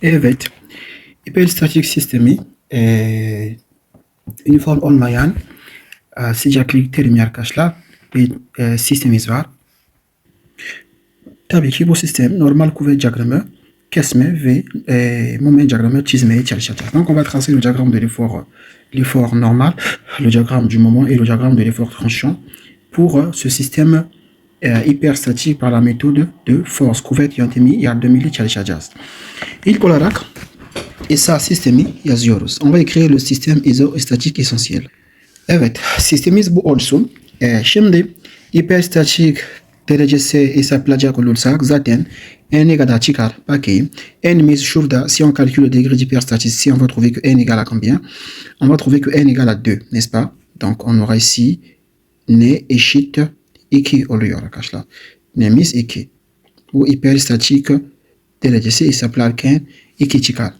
Evet, hiperstatik sistemi uniform olmayan sıcaklık terimi arkadaşlar bir sistemimiz var. Tabii ki bu sistem normal kuvvet diyagramı kesme ve moment diyagramı çizmeye çalışacak. Donc on va tracer le diagramme de l'effort normal, le diagramme du moment et le diagramme de l'effort tranchant pour ce système hiperstatik par la méthode de force kuvvet yardımıyla çalışacağız. İlk olarak ESA sistemi yazıyoruz. On va écrire le système izostatik essentiel. Evet, sistemimiz bu olsun. Şimdi hiperstatik derecesi hesaplayacak olursak zaten n kadar çıkar. Bakayım. N'imiz şurada. Si on calcule le degré d'hyperstaticité, on va trouver que n égale à combien? On va trouver que n égale à 2, n'est-ce pas? Donc on aura ici n eşit 2 oluyor arkadaşlar. N'imiz 2. Bu hiperstatik derecesi hesaplarken 2 çıkar.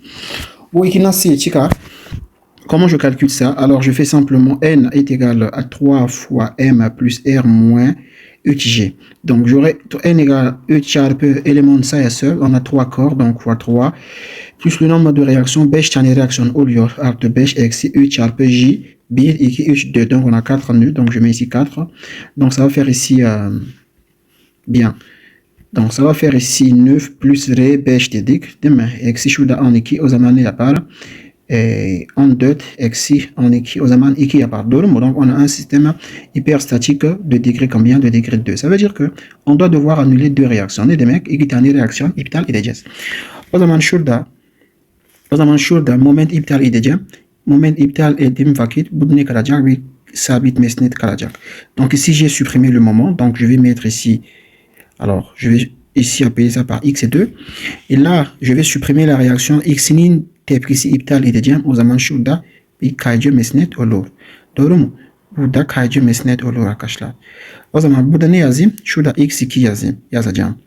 Bu 2 nasıl çıkar? Comment je calcule ça? Alors, je fais simplement n est égal à 3 fois m plus r moins UTG. Donc, j'aurai n égale à E çarpı élément sayı seul. On a 3 corps, donc fois 3. Plus le nombre de réactions, 5 tane réaction oluyor. Artı 5 eksi 3 çarpı J. 1, 2, 3, 2. Donc, on a 4 nœuds. Donc, je mets ici 4. Donc, ça va faire ici... bien. Donc, ça va faire ici 9 plus R, 5 dedik. Değil mi? Eksi şurada 12. O zaman ne yapar? 14 eksi 12 o zaman 2 yapar. Doğru mu? Donc on a un système hyperstatique de degré combien? De degré 2. Ça veut dire que on doit devoir annuler deux réactions. Ne demek? İki tane reaksiyon iptal edeceğiz. O zaman şurada moment iptal edeceğim. Moment iptal ettiğim vakit bu ne kalacak? Bir sabit mesnet kalacak. Donc ici j'ai supprimé le moment. Donc je vais mettre ici. Alors je vais ici appeler ça par x2. Et là je vais supprimer la réaction x'inin tepkisi iptal edeceğim. O zaman şurada bir kaycı mesnet olur. Doğru mu? Burada kaycı mesnet olur arkadaşlar. O zaman burada ne yazayım? Şurada x2 yazacağım.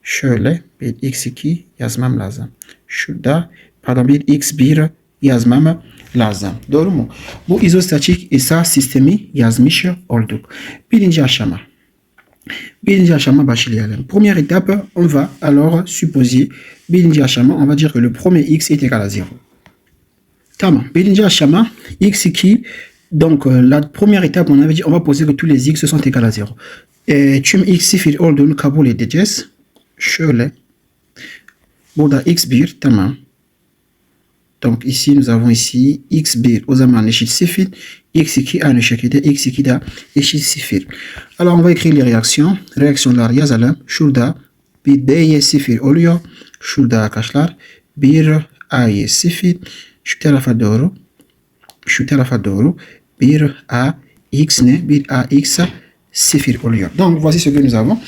Şöyle bir x2 yazmam lazım. Şurada pardon bir x1 yazmam lazım. Doğru mu? Bu izostatik ESA sistemi yazmış olduk. Birinci aşama başlayalım. Première étape, on va alors supposer birinci aşama, on va dire que le premier x est égal à 0. Tamam. Birinci aşama x2. Donc la première étape, on avait dit, on va poser que tous les x sont égaux à 0. Tüm x sıfır olduğunu kabul edeceğiz. Şöyle. Burada x1, tamam. Donc ici, nous avons ici x1 o zaman eşit 0. x2 aynı şekilde x2 de eşit 0. Alors on va écrire les réactions. Reaksiyonlar yazalım. Şurada bir b'ye 0 oluyor. Şurada arkadaşlar bir a'ye 0. Şu tarafa doğru bir a x ne? Bir a x 0 oluyor. Donc voici ce que nous avons.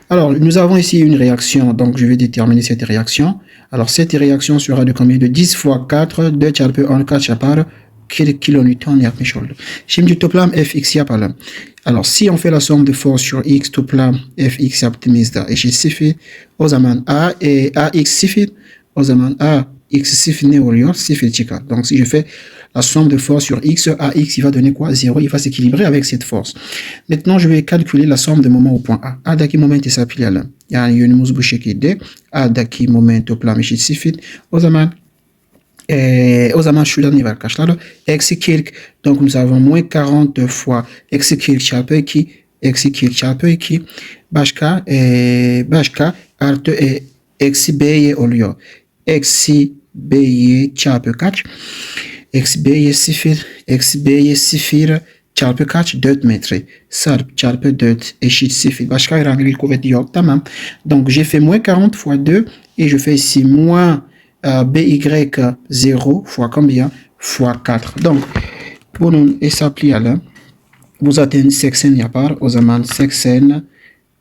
Alors nous avons ici une réaction. Donc je vais déterminer cette réaction. Alors cette réaction sera de combien? De 10 fois 4, 2 çarpı 10 kaç yapar? 40 kilonewton yapmış oldu. Şimdi toplam fx yapalım. Alors si on fait la somme de force sur x, toplam fx yaptığımızda eşit 0. O zaman ax 0. O zaman ax 0 ne oluyor? 0 çıkar. Donc si je fais la somme de force sur x, ax il va donner quoi? 0. Il va s'équilibrer avec cette force. Maintenant je vais calculer la somme de moment au point A. A'daki moment hesaplayalım. Yani yönümüz bu şekilde. A'daki moment toplam eşit 0. O zaman şuradan ne var arkadaşlar? Eksi 40. Donc nous avons moins 40 fois eksi 40 çarpı 2. Eksi 40 çarpı 2. Başka artı eksi b'ye oluyor. Eksi b'ye çarpı kaç? Eksi b'ye 0. Eksi b'ye 0 çarpı kaç? 4 metre. Çarpı 4 eşit 0. Başka herhangi bir kuvvet yok. Tamam. Donc j'ai fait moins 40 fois 2 et je fais ici moins BY0 fois combien? Fois 4. Donc, bunun hesaplayalım. Bu zaten 80 yapar. O zaman 80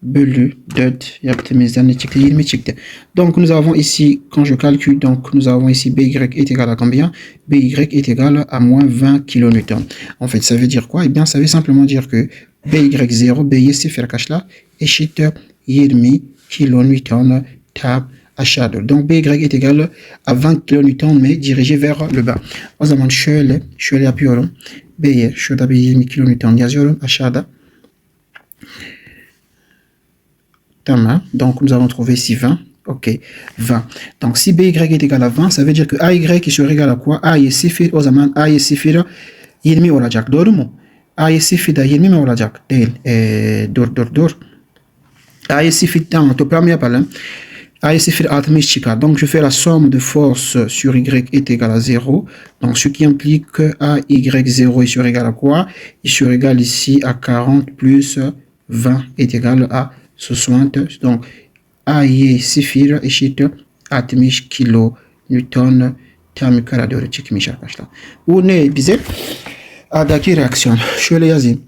bölü 4 yaptığımızda ne çıktı? 20 çıktı. Donc, nous avons ici, quand je calcule, donc nous avons ici BY est égal à combien? BY est égal à moins 20 kN. En fait, ça veut dire quoi? Eh bien, ça veut simplement dire que BY0, BY sıfır arkadaşlar eşit 20 kN tab aşağıdır. Donc BY est égal à 20 kN mais dirigé vers le bas. O zaman şöyle yapıyorum. B'ye şurada bir 20 kN yazıyorum aşağıda. Tamam. Donc nous avons trouvé ici 20. Ok, 20. Donc, si BY est égal à 20, ça veut dire que AY qui serait égal à quoi? A'yı sıfır, o zaman A'yı sıfır 20 olacak. Doğru mu? A'yı sıfır da 20 mi olacak? Değil. Dur. A'yı sıfır, tamam, toplam yapalım. A'yı sıfır 60 çıkar. Donc, je fais la somme de force sur Y est égal à 0. Donc, ce qui implique que AY0 est sur égal à quoi? Il sur égal ici à 40 plus 20 est égal à 60. Donc, A'yı sıfır eşittir 60 kilo Newton tam kare doğru çıkmış arkadaşlar. Bu ne bize? A'daki reaksiyon. Şöyle yazayım.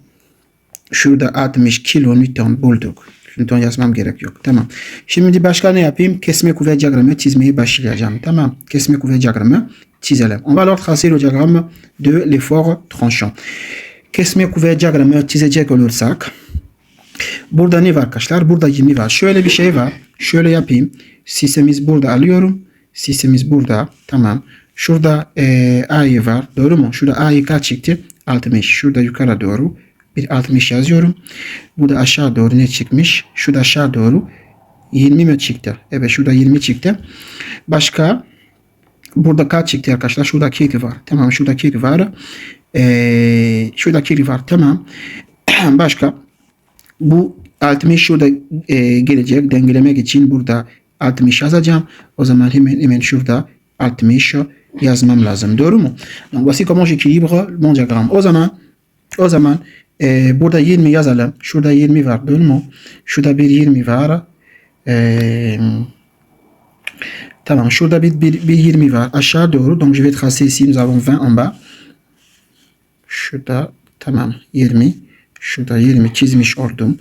Şurada 60 kilo Newton bulduk. Newton yazmam gerek yok. Tamam. Şimdi başka ne yapayım? Kesme kuvvet diyagramı çizmeye başlayacağım. Tamam. Kesme kuvvet diyagramı çizelim. On va alors tracer le diagramme de l'effort tranchant. Kesme kuvvet diyagramı çizecek olursak burada ne var arkadaşlar? Burada 20 var. Şöyle bir şey var. Şöyle yapayım. Sisimiz burada alıyorum. Sisimiz burada. Tamam. Şurada A'yı var. Doğru mu? Şurada A'yı kaç çıktı? 60. Şurada yukarı doğru bir 60 yazıyorum. Burada aşağı doğru ne çıkmış? Şurada aşağı doğru 20 mi çıktı? Evet, şurada 20 çıktı. Başka burada kaç çıktı arkadaşlar? Şurada 40 var. Tamam, şurada 40 var. Şurada 40 var. Tamam. Başka bu 60 şurada gelecek. Dengelemek için burada 60 yazacağım. O zaman hemen şurada 60 yazmam lazım. Doğru mu? Donc voici comment j'équilibre mon diagramme. O zaman burada 20 yazalım. Şurada 20 var. Doğru mu? Şurada bir 20 var. Tamam. Şurada bir 20 var. Aşağı doğru. Donc je vais tracer ici. Nous avons 20 en bas. Şurada tamam 20. Şurada 20 çizmiş oldum.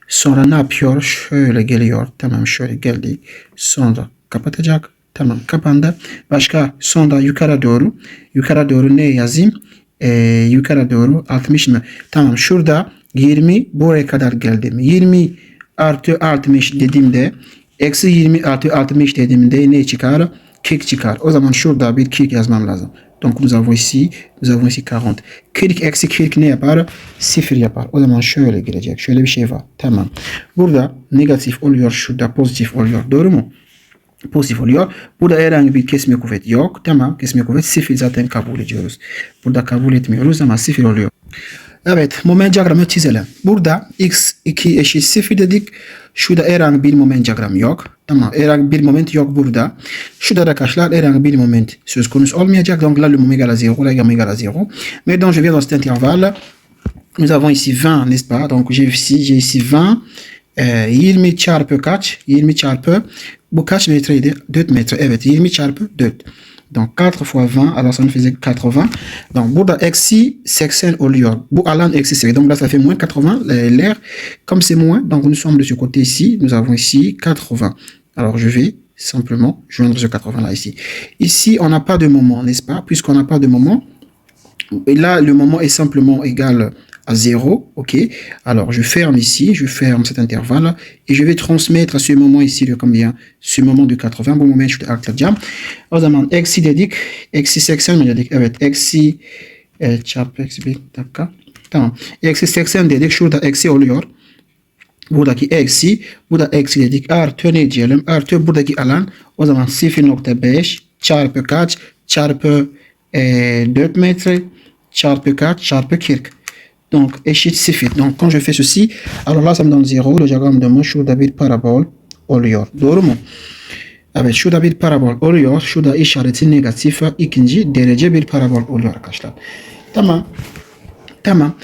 Sonra ne yapıyor? Şöyle geliyor. Tamam, şöyle geldik. Sonra kapatacak. Tamam, kapandı. Başka sonra yukarı doğru. Yukarı doğru ne yazayım? Yukarı doğru 60 mı? Tamam, şurada 20 buraya kadar geldim. 20 artı 60 dediğimde eksi 20 artı 60 dediğimde ne çıkar? 40 çıkar. O zaman şurada bir 40 yazmam lazım. Donc nous avons ici 40. 40 eksi 40 ne yapar? 0 yapar. O zaman şöyle gelecek. Şöyle bir şey var. Tamam. Burada negatif oluyor. Şurada pozitif oluyor. Doğru mu? Pozitif oluyor. Burada herhangi bir kesme kuvveti yok. Tamam. Kesme kuvveti 0 zaten kabul ediyoruz. Burada kabul etmiyoruz ama 0 oluyor. Evet. Moment diyagramı çizelim. Burada x2 eşit 0 dedik. Şurada herhangi bir moment diyagramı yok. Tamam. Herhangi bir moment yok burada. Şurada arkadaşlar herhangi bir moment söz konusu olmayacak. Donc là le moment égale à 0. La gamme égale à 0. Maintenant je viens dans cet intervalle. Nous avons ici 20, n'est-ce pas? Donc j'ai ici 20. 20 çarpı kaç? 20 çarpı bu kaç metreydi? 4 metre. Evet, 20 çarpı 4. Donc 4 fois 20, alors ça nous faisait 80. Donc burada eksi 80 oluyor. Bu alan eksi 80. Donc là ça fait moins 80. L'air, comme c'est moins, donc nous sommes de ce côté ici. Nous avons ici 80. Alors je vais simplement joindre ce 80 là ici. Ici on n'a pas de moment, n'est-ce pas? Puisqu'on n'a pas de moment. Et là le moment est simplement égal à 0, ok. Alors je ferme ici, je ferme cet intervalle et je vais transmettre à ce moment ici de combien? Ce moment de 80. Bu moment şurada aktaracağım. O zaman eksi dedik. Eksi 80 mi dedik? Evet. Eksi çarpı eksi bir dakika. Tamam. Eksi 80 dedik. Şurada eksi oluyor. Buradaki eksi. Burada eksi dedik. Artı ne diyelim? Artı buradaki alan. O zaman 0.5 çarpı kaç? Çarpı 4 metre çarpı kaç? Çarpı 40. Donc, eşit 0. Donc, quand je fais ceci, alors là, ça me donne 0. Le diagramme de moi, şurada bir parabol oluyor. Doğru mu? Evet, şurada bir parabol oluyor. Şurada işareti negatif. İkinci derece bir parabol oluyor arkadaşlar. Tamam. Tamam.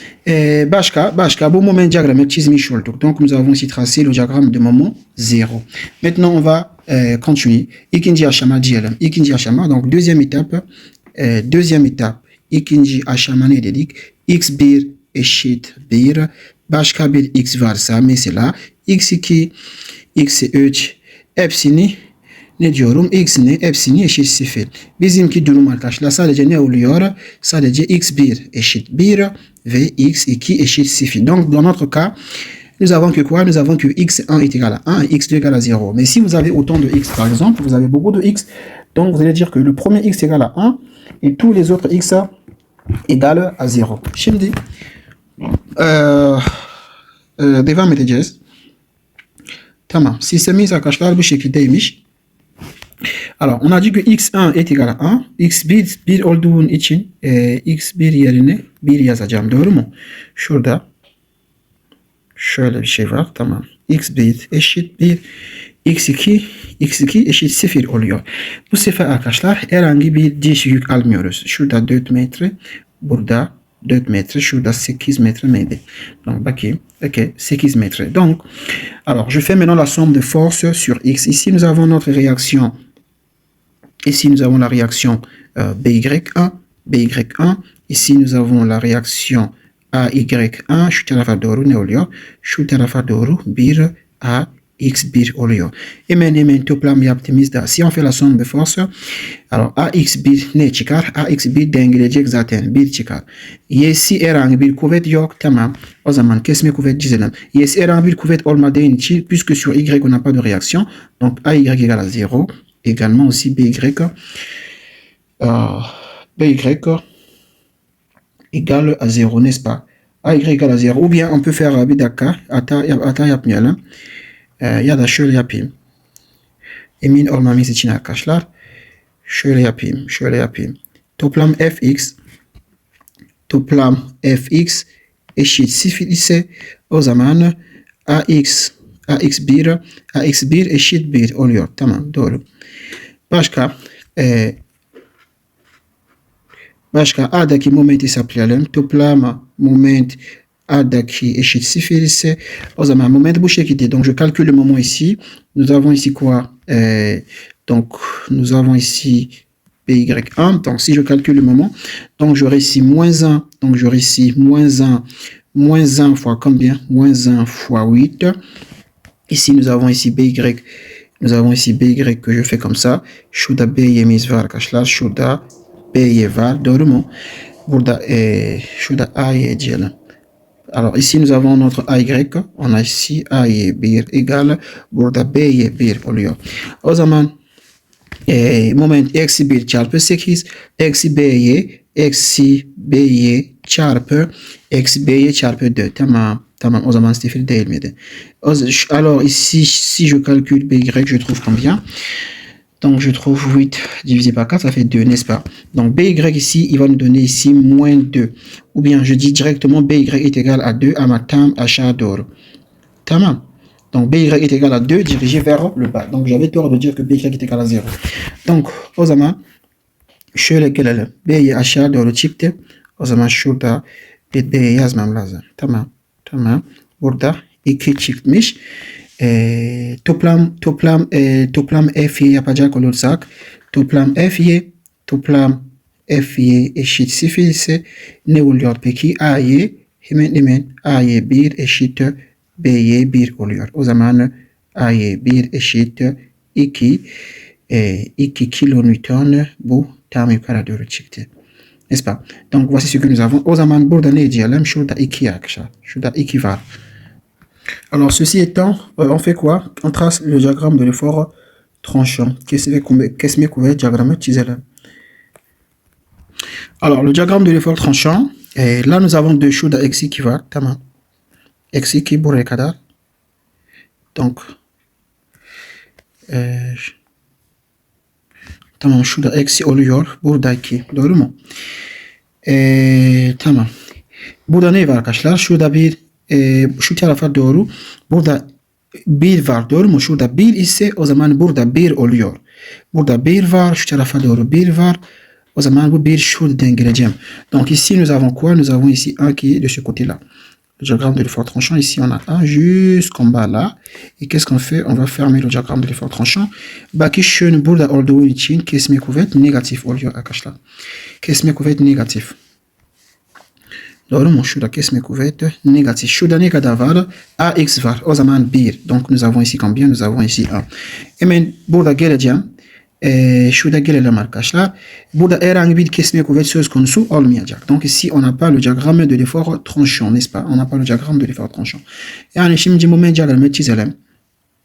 Başka bu moment diagramı çizmiş olduk. Donc, nous avons ici tracé le diagramme de moment 0. Maintenant, on va continuer. İkinci aşama diyelim. İkinci aşama. Donc, deuxième étape. İkinci aşama ne dedik? x1 eşit 1. Başka bir x varsa mesela x2, x3 hepsini ne diyorum? X'ini hepsini eşit 0. Bizimki durum arkadaşlar sadece ne oluyor? Sadece x1 eşit 1 ve x2 eşit 0. Donc dans notre cas, nous avons que quoi? Nous avons que x1 est égal à 1 et x2 égale à 0. Mais si vous avez autant de x par exemple, vous avez beaucoup de x, donc vous allez dire que le premier x égale à 1 et tous les autres x égale à 0. Şimdi devam edeceğiz. Tamam. Sistemimiz arkadaşlar bu şekildeymiş. Alors, on a dit que x1 est égal à 1. x1 1 olduğun için x1 yerine 1 yazacağım. Doğru mu? Şurada şöyle bir şey var. Tamam. x1 eşit 1. x2 eşit 0 oluyor. Bu sefer arkadaşlar herhangi bir diş yük almıyoruz. Şurada 4 metre. Burada 4 metre. Şurada 8 metre miydi? Donc, bakayım. Ok, 8 metre. Donc, alors, je fais maintenant la somme de force sur x. Ici, nous avons notre réaction. Ici, nous avons la réaction BY1, BY1. Ici, nous avons la réaction AY1. Şu tarafa doğru ne oluyor? Şu tarafa doğru 1 AX1 oluyor. Hemen toplam yaptığımızda, si on fait la somme de force, alors AX1 ne çıkar? AX1 dengeleyecek zaten. 1 çıkar. Y'si herhangi bir kuvvet yok. Tamam. O zaman kesme kuvvet çizelim. Y'si herhangi bir kuvvet olmadığı için, puisque sur Y on n'a pas de réaction, donc AY égale à 0. Également aussi BY égale à 0, n'est-ce pas? AY égale à 0. Ou bien on peut faire bir dakika. Hata yapmayalım. Ya da şöyle yapayım. Emin olmamız için arkadaşlar. Şöyle yapayım. Toplam fx eşit 0 ise o zaman ax1 eşit 1 oluyor. Tamam, doğru. Başka A'daki momenti hesaplayalım. Toplam moment A'daki eşit 0 ise o zaman moment bu şekilde. Donc je calcule le moment ici. Nous avons ici quoi? Donc nous avons ici PY1. Donc si je calcule le moment, donc j'aurai ici moins 1. Donc j'aurai ici moins 1 fois combien? Moins 1 fois 8. Ici nous avons ici BY. Nous avons ici BY que je fais comme ça. Şurada B'yemiz var arkadaşlar. Şurada B'ye var. Doğru mu? Burada şurada A'ye diyelim. Alors ici nous avons notre AY. On a ici A'ye 1 égale. Burada B'ye 1 oluyor. O zaman moment eksi 1 çarpı 8 eksi B'ye çarpı eksi B'ye çarpı 2. Tamam, o zaman 0 değil miydi? Alors ici, si je calcule BY, je trouve combien? Donc je trouve 8 divisé par 4, ça fait 2, n'est-ce pas? Donc BY ici, il va nous donner ici moins 2. Ou bien je dis directement BY est égal à 2 à ma tam aşağı doğru. Tamam. Donc BY est égal à 2 dirigé vers le bas. Donc j'avais tort de dire que BY est égal à 0. Donc o zaman şöyle gelelim. B'yi aşağı doğru çıktı. O zaman şurada bir B yazmam lazım. Tamam. Burada 2 çıkmış. Toplam F'ye yapacak olursak toplam F'ye eşit 0 ise ne oluyor peki? Hemen A'ye 1 eşit B'ye 1 oluyor. O zaman A'ye 1 eşit 2 kilonewton bu tam yukarı doğru çıktı. N'est-ce pas? Donc voici ce que nous avons. O zaman burada ne diyelim? Şurada 2 arkadaşlar. Şurada 2 var. Alors ceci étant, on fait quoi? On trace le diagramme de l'effort tranchant. Kesme kuvvet diagramı çizelim. Alors le diagramme de l'effort tranchant. Là nous avons deux şurada eksi 2 var. Tamam. Eksi 2 buraya kadar. Donc tamam, şurada eksi oluyor. Buradaki. Doğru mu? Tamam. Burada ne var arkadaşlar? Şurada bir şu tarafa doğru. Burada 1 var. Doğru mu? Şurada 1 ise o zaman burada 1 oluyor. Burada 1 var. Şu tarafa doğru 1 var. O zaman bu 1 şurada dengeleyeceğim. Donc ici nous avons quoi? Nous avons ici 1 qui est de ce côté-là. Le diagramme de l'effort tranchant, ici on a 1 jusqu'en bas là. Et qu'est-ce qu'on fait? On va fermer le diagramme de l'effort tranchant. Baki şön burada olduğu için kesme kuvvet negatif oluyor arkadaşlar. Kesme kuvvet negatif. Doğru mu? Şurada kesme kuvvet negatif. Şurada ne kadar var? AX var. O zaman 1. Donc nous avons ici combien? Nous avons ici 1. Hemen burada geleceğim. Şurada gelelim arkadaşlar. Burada herhangi bir kesme kuvvet söz konusu olmayacak. Donc ici on n'a pas le diagramme de l'effort tranchant, n'est-ce pas? On n'a pas le diagramme de l'effort tranchant. Yani şimdi moment diagramı çizelim.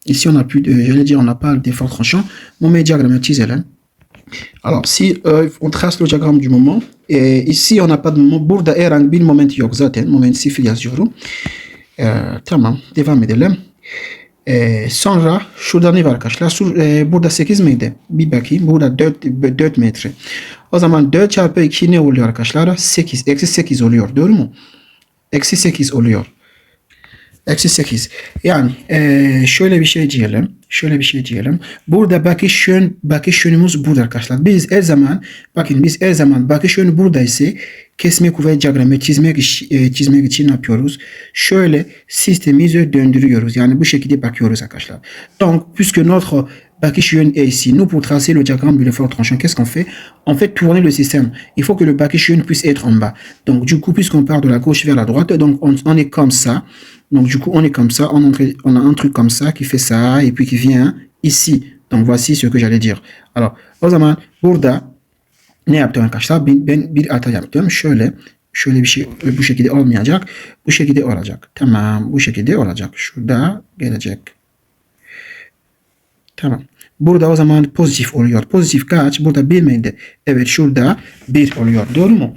Ici on n'a plus de, j'allais dire on n'a pas d'effort tranchant. Moment diagramı çizelim. Alors si on trace le diagramme du moment, ici on n'a pas de moment. Burada herhangi bir moment yok zaten. Moment 0 yazıyorum. Tamam, devam edelim. Sonra şurada ne var arkadaşlar? Burada 8 miydi? Bir bakayım. Burada 4 metre. O zaman 4 çarpı 2 ne oluyor arkadaşlar? 8. Eksi 8 oluyor. Doğru mu? Eksi 8 oluyor. Eksi 8. Yani şöyle bir şey diyelim. Şöyle bir şey diyelim. Burada bakış yönümüz burada arkadaşlar. Biz her zaman bakış yönü buradaysa kesme kuvvet diyagramı çizmek için ne yapıyoruz? Şöyle sistemimizi döndürüyoruz. Yani bu şekilde bakıyoruz arkadaşlar. Donc, puisque notre bakış yönü est ici, nous pour tracer le diagramme de l'effort tranchant, qu'est-ce qu'on fait? On fait tourner le système. Il faut que le bakış yönü puisse être en bas. Donc, du coup, puisqu'on part de la gauche vers la droite, donc on est comme ça. Donc, du coup, on est comme ça. On a un truc comme ça qui fait ça et puis qui vient ici. Donc, voici ce que j'allais dire. Alors, o zaman burada ne yaptım arkadaşlar? Ben bir hata yaptım. Şöyle bir şey bu şekilde olmayacak. Bu şekilde olacak. Tamam. Bu şekilde olacak. Şurada gelecek. Tamam. Burada o zaman pozitif oluyor. Pozitif kaç? Burada 1 miydi? Evet, şurada 1 oluyor. Doğru mu?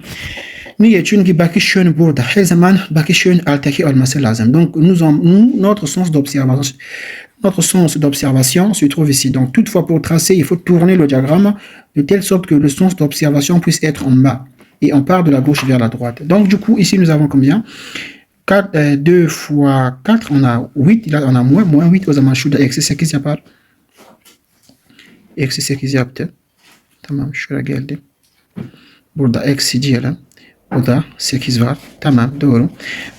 Niye? Çünkü bakış yönü burada. Her zaman bakış yönü alttaki olması lazım. Donc, notre sens d'observation se trouve ici. Donc, toutefois, pour tracer, il faut tourner le diagramme de telle sorte que le sens d'observation puisse être en bas. Et on part de la gauche vers la droite. Donc, du coup, ici, nous avons combien? 2 fois 4, on a 8. Là, on a moins 8. O zaman şurada eksi 8 yapar. Eksi 8 yaptı. Tamam, şuraya geldi. Burada eksi diyelim. O da 8 var. Tamam, doğru.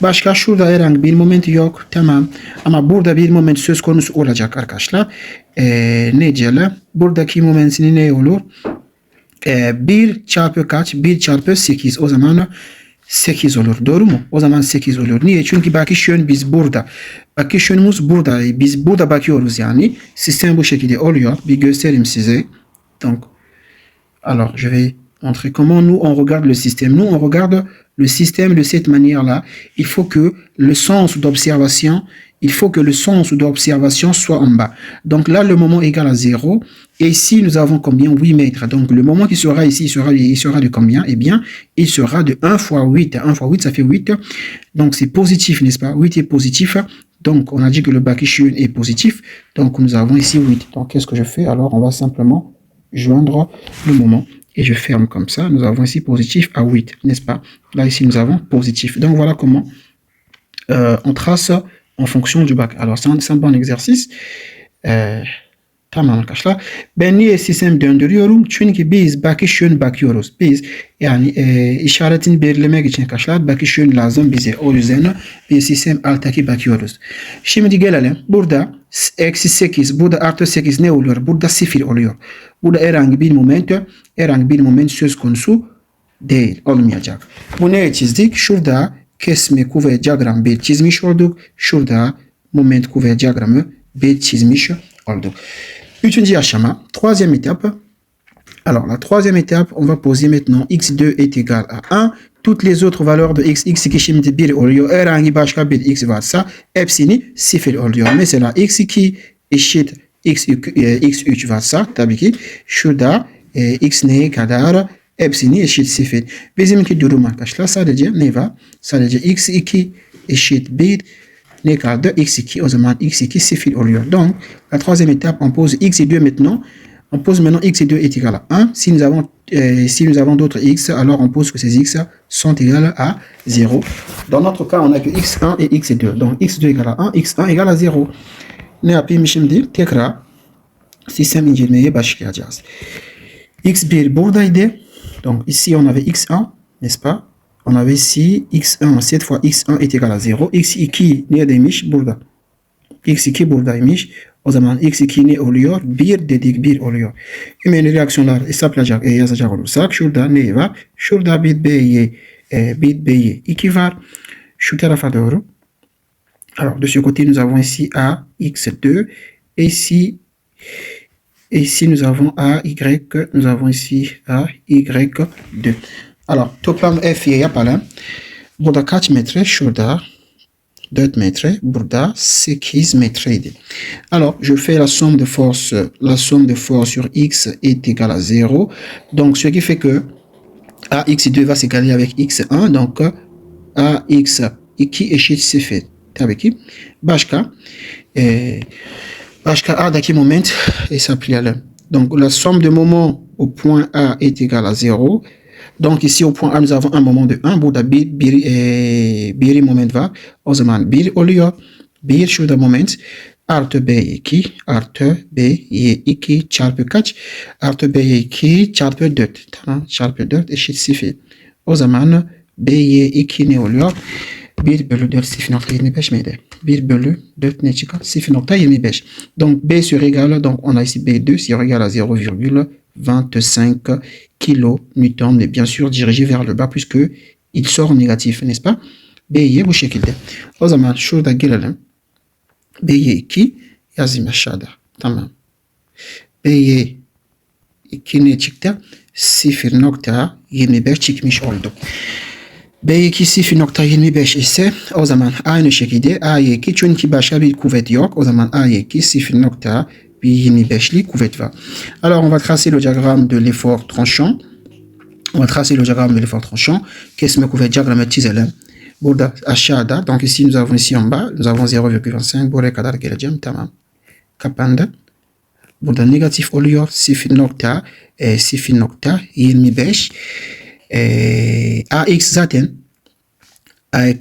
Başka şurada herhangi bir moment yok. Tamam. Ama burada bir moment söz konusu olacak arkadaşlar. Ne diyelim? Buradaki momentini ne olur? 1 çarpı kaç? 1 çarpı 8. O zaman 8 olur. Doğru mu? O zaman 8 olur. Niye? Çünkü bakış yön biz burada. Bakış yönümüz burada. Biz burada bakıyoruz yani. Sistem bu şekilde oluyor. Bir göstereyim size. Donc, alors, je vais montrer comment nous on regarde le système. Nous on regarde le système de cette manière-là. Il faut que le sens d'observation soit en bas. Donc là, le moment égale à 0. Et ici, nous avons combien? 8 mètres. Donc le moment qui sera ici, il sera de combien? Eh bien, il sera de 1 fois 8. 1 fois 8, ça fait 8. Donc c'est positif, n'est-ce pas? 8 est positif. Donc on a dit que le bakış yönü est positif. Donc nous avons ici 8. Donc qu'est-ce que je fais? Alors on va simplement joindre le moment. Et je ferme comme ça. Nous avons ici positif à 8, n'est-ce pas? Là, ici, nous avons positif. Donc, voilà comment on trace en fonction du bac. Alors, c'est un bon exercice. Tamam arkadaşlar. Ben niye sistem döndürüyorum? Çünkü biz bakış yönü bakıyoruz. Biz yani işaretini belirlemek için arkadaşlar bakış yönü lazım bize. O yüzden bir sistem alttaki bakıyoruz. Şimdi gelelim. Burada eksi 8, burada artı 8 ne oluyor? Burada 0 oluyor. Burada herhangi bir moment söz konusu değil. Olmayacak. Bu neye çizdik? Şurada kesme kuvvet diyagramı bir çizmiş olduk. Şurada moment kuvvet diyagramı bir çizmiş olduk. Üçüncü aşama, troisième étape. Alors, la troisième étape, on va poser maintenant x2 est égal à 1. Toutes les autres valeurs de x2 şimdi 1 oluyor. Herhangi başka bir x varsa hepsini 0 oluyor. Mesela x2 eşit x3 varsa tabii ki şurada x neye kadar hepsini eşit 0. Bizimki durum arkadaşlar sadece ne var? Sadece x2 eşit 1. Ne kaldı? x2. O zaman x2 0 oluyor. Donc, la troisième étape, on pose x2 maintenant. On pose maintenant x2 est égal à 1. Si nous avons d'autres x, alors on pose que ces x sont égales à 0. Dans notre cas, on a que x1 et x2. Donc, x2 égale à 1, x1 égale à 0. Ne yapayım şimdi? Tekrar sistem incelemeye başlayacağız. x1 buradaydı. Donc, ici, on avait x1, n'est-ce pas? On avait ici x1. Cette fois, x1 est égal à 0. x2 neredeymiş? Burada. x2 buradaymış. O zaman x2 ne oluyor? 1 dedik, 1 oluyor. Hemen reaksiyonlar hesaplayacak, yazacak olursak şurada ne var? Şurada bit B'ye 2 var. Şu tarafa doğru. Alors, de ce côté, nous avons ici A, x2. Et ici, nous avons A, y. Nous avons ici A, y2. Alors, toplam F'ye yapalım. Burada kaç metre? Şurada 4 metre. Burada 8 metreydi. Alors, je fais la somme de force sur x est égale à 0. Donc, ce qui fait que AX2 va s'égaler avec x1. Donc, AX2 eşit 0. Tabii ki. Başka. HKA daqui moment et s'appelle. Donc la somme de moments au point A est égale à 0. Donc ici au point A nous avons un moment de 1. Burada bir moment var. O zaman bir şurada moment artı B2 artı B2 çarpı kaç? Artı B2 çarpı 4. Tamam, çarpı 4 eşit 0. O zaman B2 ne oluyor? 1 bölü 4 0.25 miydi? 1 bölü 4 ne çıkar? 0.25. Donc B sur égal, donc on a ici B2 sur égal à 0,25 kN, mais bien sûr dirigé vers le bas puisque il sort négatif, n'est-ce pas? B'ye bu şekilde. O zaman şurada gelelim. B'ye 2 yazayım aşağıda. Tamam. B'ye 2 ne çıktı? 0.25 çıkmış oldu. B2 0.25 ise o zaman aynı şekilde A2 çünkü başka bir kuvvet yok. O zaman A2 0.25'lik kuvvet var. Alors on va tracer le diagramme de l'effort tranchant. On va tracer le diagramme de l'effort tranchant. Kesme kuvvet diagramı çizelim. Burada aşağıda, donc ici nous avons ici en bas, nous avons 0,25. Buraya kadar geleceğim. Tamam. Kapandı. Burada negatif oluyor. 0.25. AX zaten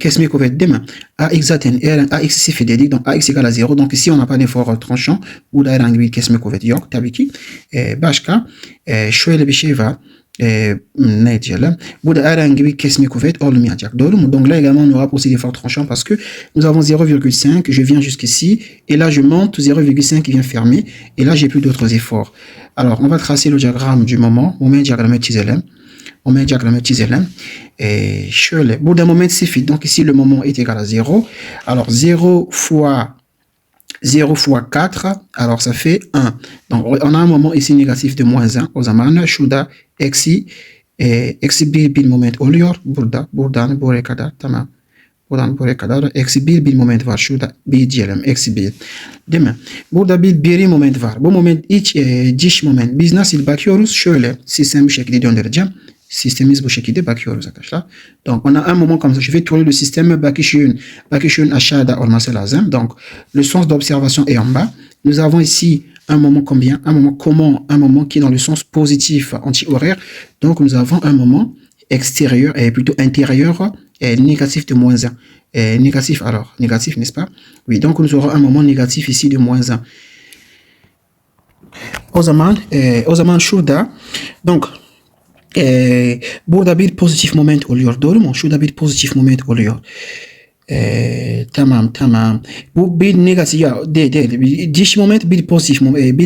kesme kuvvet değil mi? AX zaten AX sıfır dedik. Donc AX égale à 0. Donc ici on n'a pas d'effort tranchant. Burada herhangi bir kesme kuvvet yok tabii ki. Başka şöyle bir şey var. Ne diyelim? Burada herhangi bir kesme kuvvet olmayacak. Doğru mu? Donc là également on aura aussi l'effort tranchant parce que nous avons 0,5. Je viens jusqu'ici et là je monte 0,5 qui vient fermer et là j'ai plus d'autres efforts. Alors on va tracer le diagramme du moment. Moment diagramme çizelim. Moment diagramme çizelim. Şöyle. Burada moment sıfır. Donc ici le moment est égal à 0. Alors 0 fois 4, alors ça fait 1. Donc on a un moment ici négatif de moins 1. O zaman şurada eksi bir moment oluyor. Buradan buraya kadar. Tamam. Buradan buraya kadar eksi bir moment var. Şurada bir diyelim. Eksi 1. Değil mi? Burada bir moment var. Bu moment dış moment. Biz nasıl bakıyoruz? Şöyle sistemi bu şekilde döndüreceğim. Sistemimiz bu şekilde bakıyoruz arkadaşlar. Donc on a un moment comme ça. Je vais tourner le système bakışın aşağıda olması lazım. Donc le sens d'observation est en bas. Nous avons ici un moment combien? Un moment comment? Un moment qui est dans le sens positif anti-horaire. Donc nous avons un moment extérieur et plutôt intérieur et négatif de moins 1. Négatif alors, négatif n'est-ce pas? Oui, donc nous aurons un moment négatif ici de moins 1. O zaman şurada donc burada bir pozitif moment oluyor. Doğru mu? Şurada bir pozitif moment oluyor. Tamam. Bu bir negatif ya değil. Dış moment bir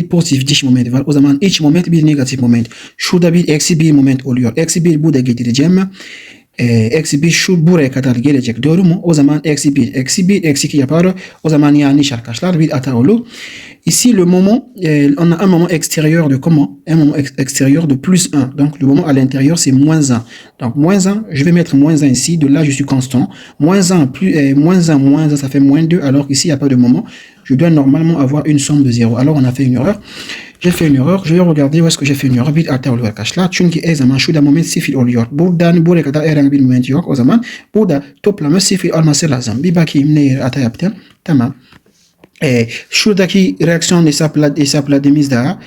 pozitif dış moment var. O zaman iç moment bir negatif moment. Şurada bir eksi bir moment oluyor. Eksi bir bu da getireceğim. Eksi 1 şu buraya kadar gelecek. Doğru mu? O zaman eksi 1, eksi 2 yapar. O zaman yanlış arkadaşlar. Bir hata olur. Ici, le moment, on a un moment extérieur de comment? Un moment extérieur de plus 1. Donc, le moment à l'intérieur, c'est moins 1. Donc, moins 1, je vais mettre moins 1 ici. De là, je suis constant. Moins 1, moins 1, ça fait moins 2. Alors qu'ici, il n'y a pas de moment. Je dois normalement avoir une somme de 0. Alors, on a fait une erreur. J'ai fait une erreur. Je vais regarder où est-ce que j'ai fait une erreur. Bir hata oluyor arkadaşlar. Çünkü zaman şurada moment sıfır oluyor. Buradan buraya kadar herhangi bir moment yok. O zaman burada toplamı sıfır olması lazım. Bir bakayım ne hata yaptım. Tamam. Şuradaki reaksiyon hesapladığımızda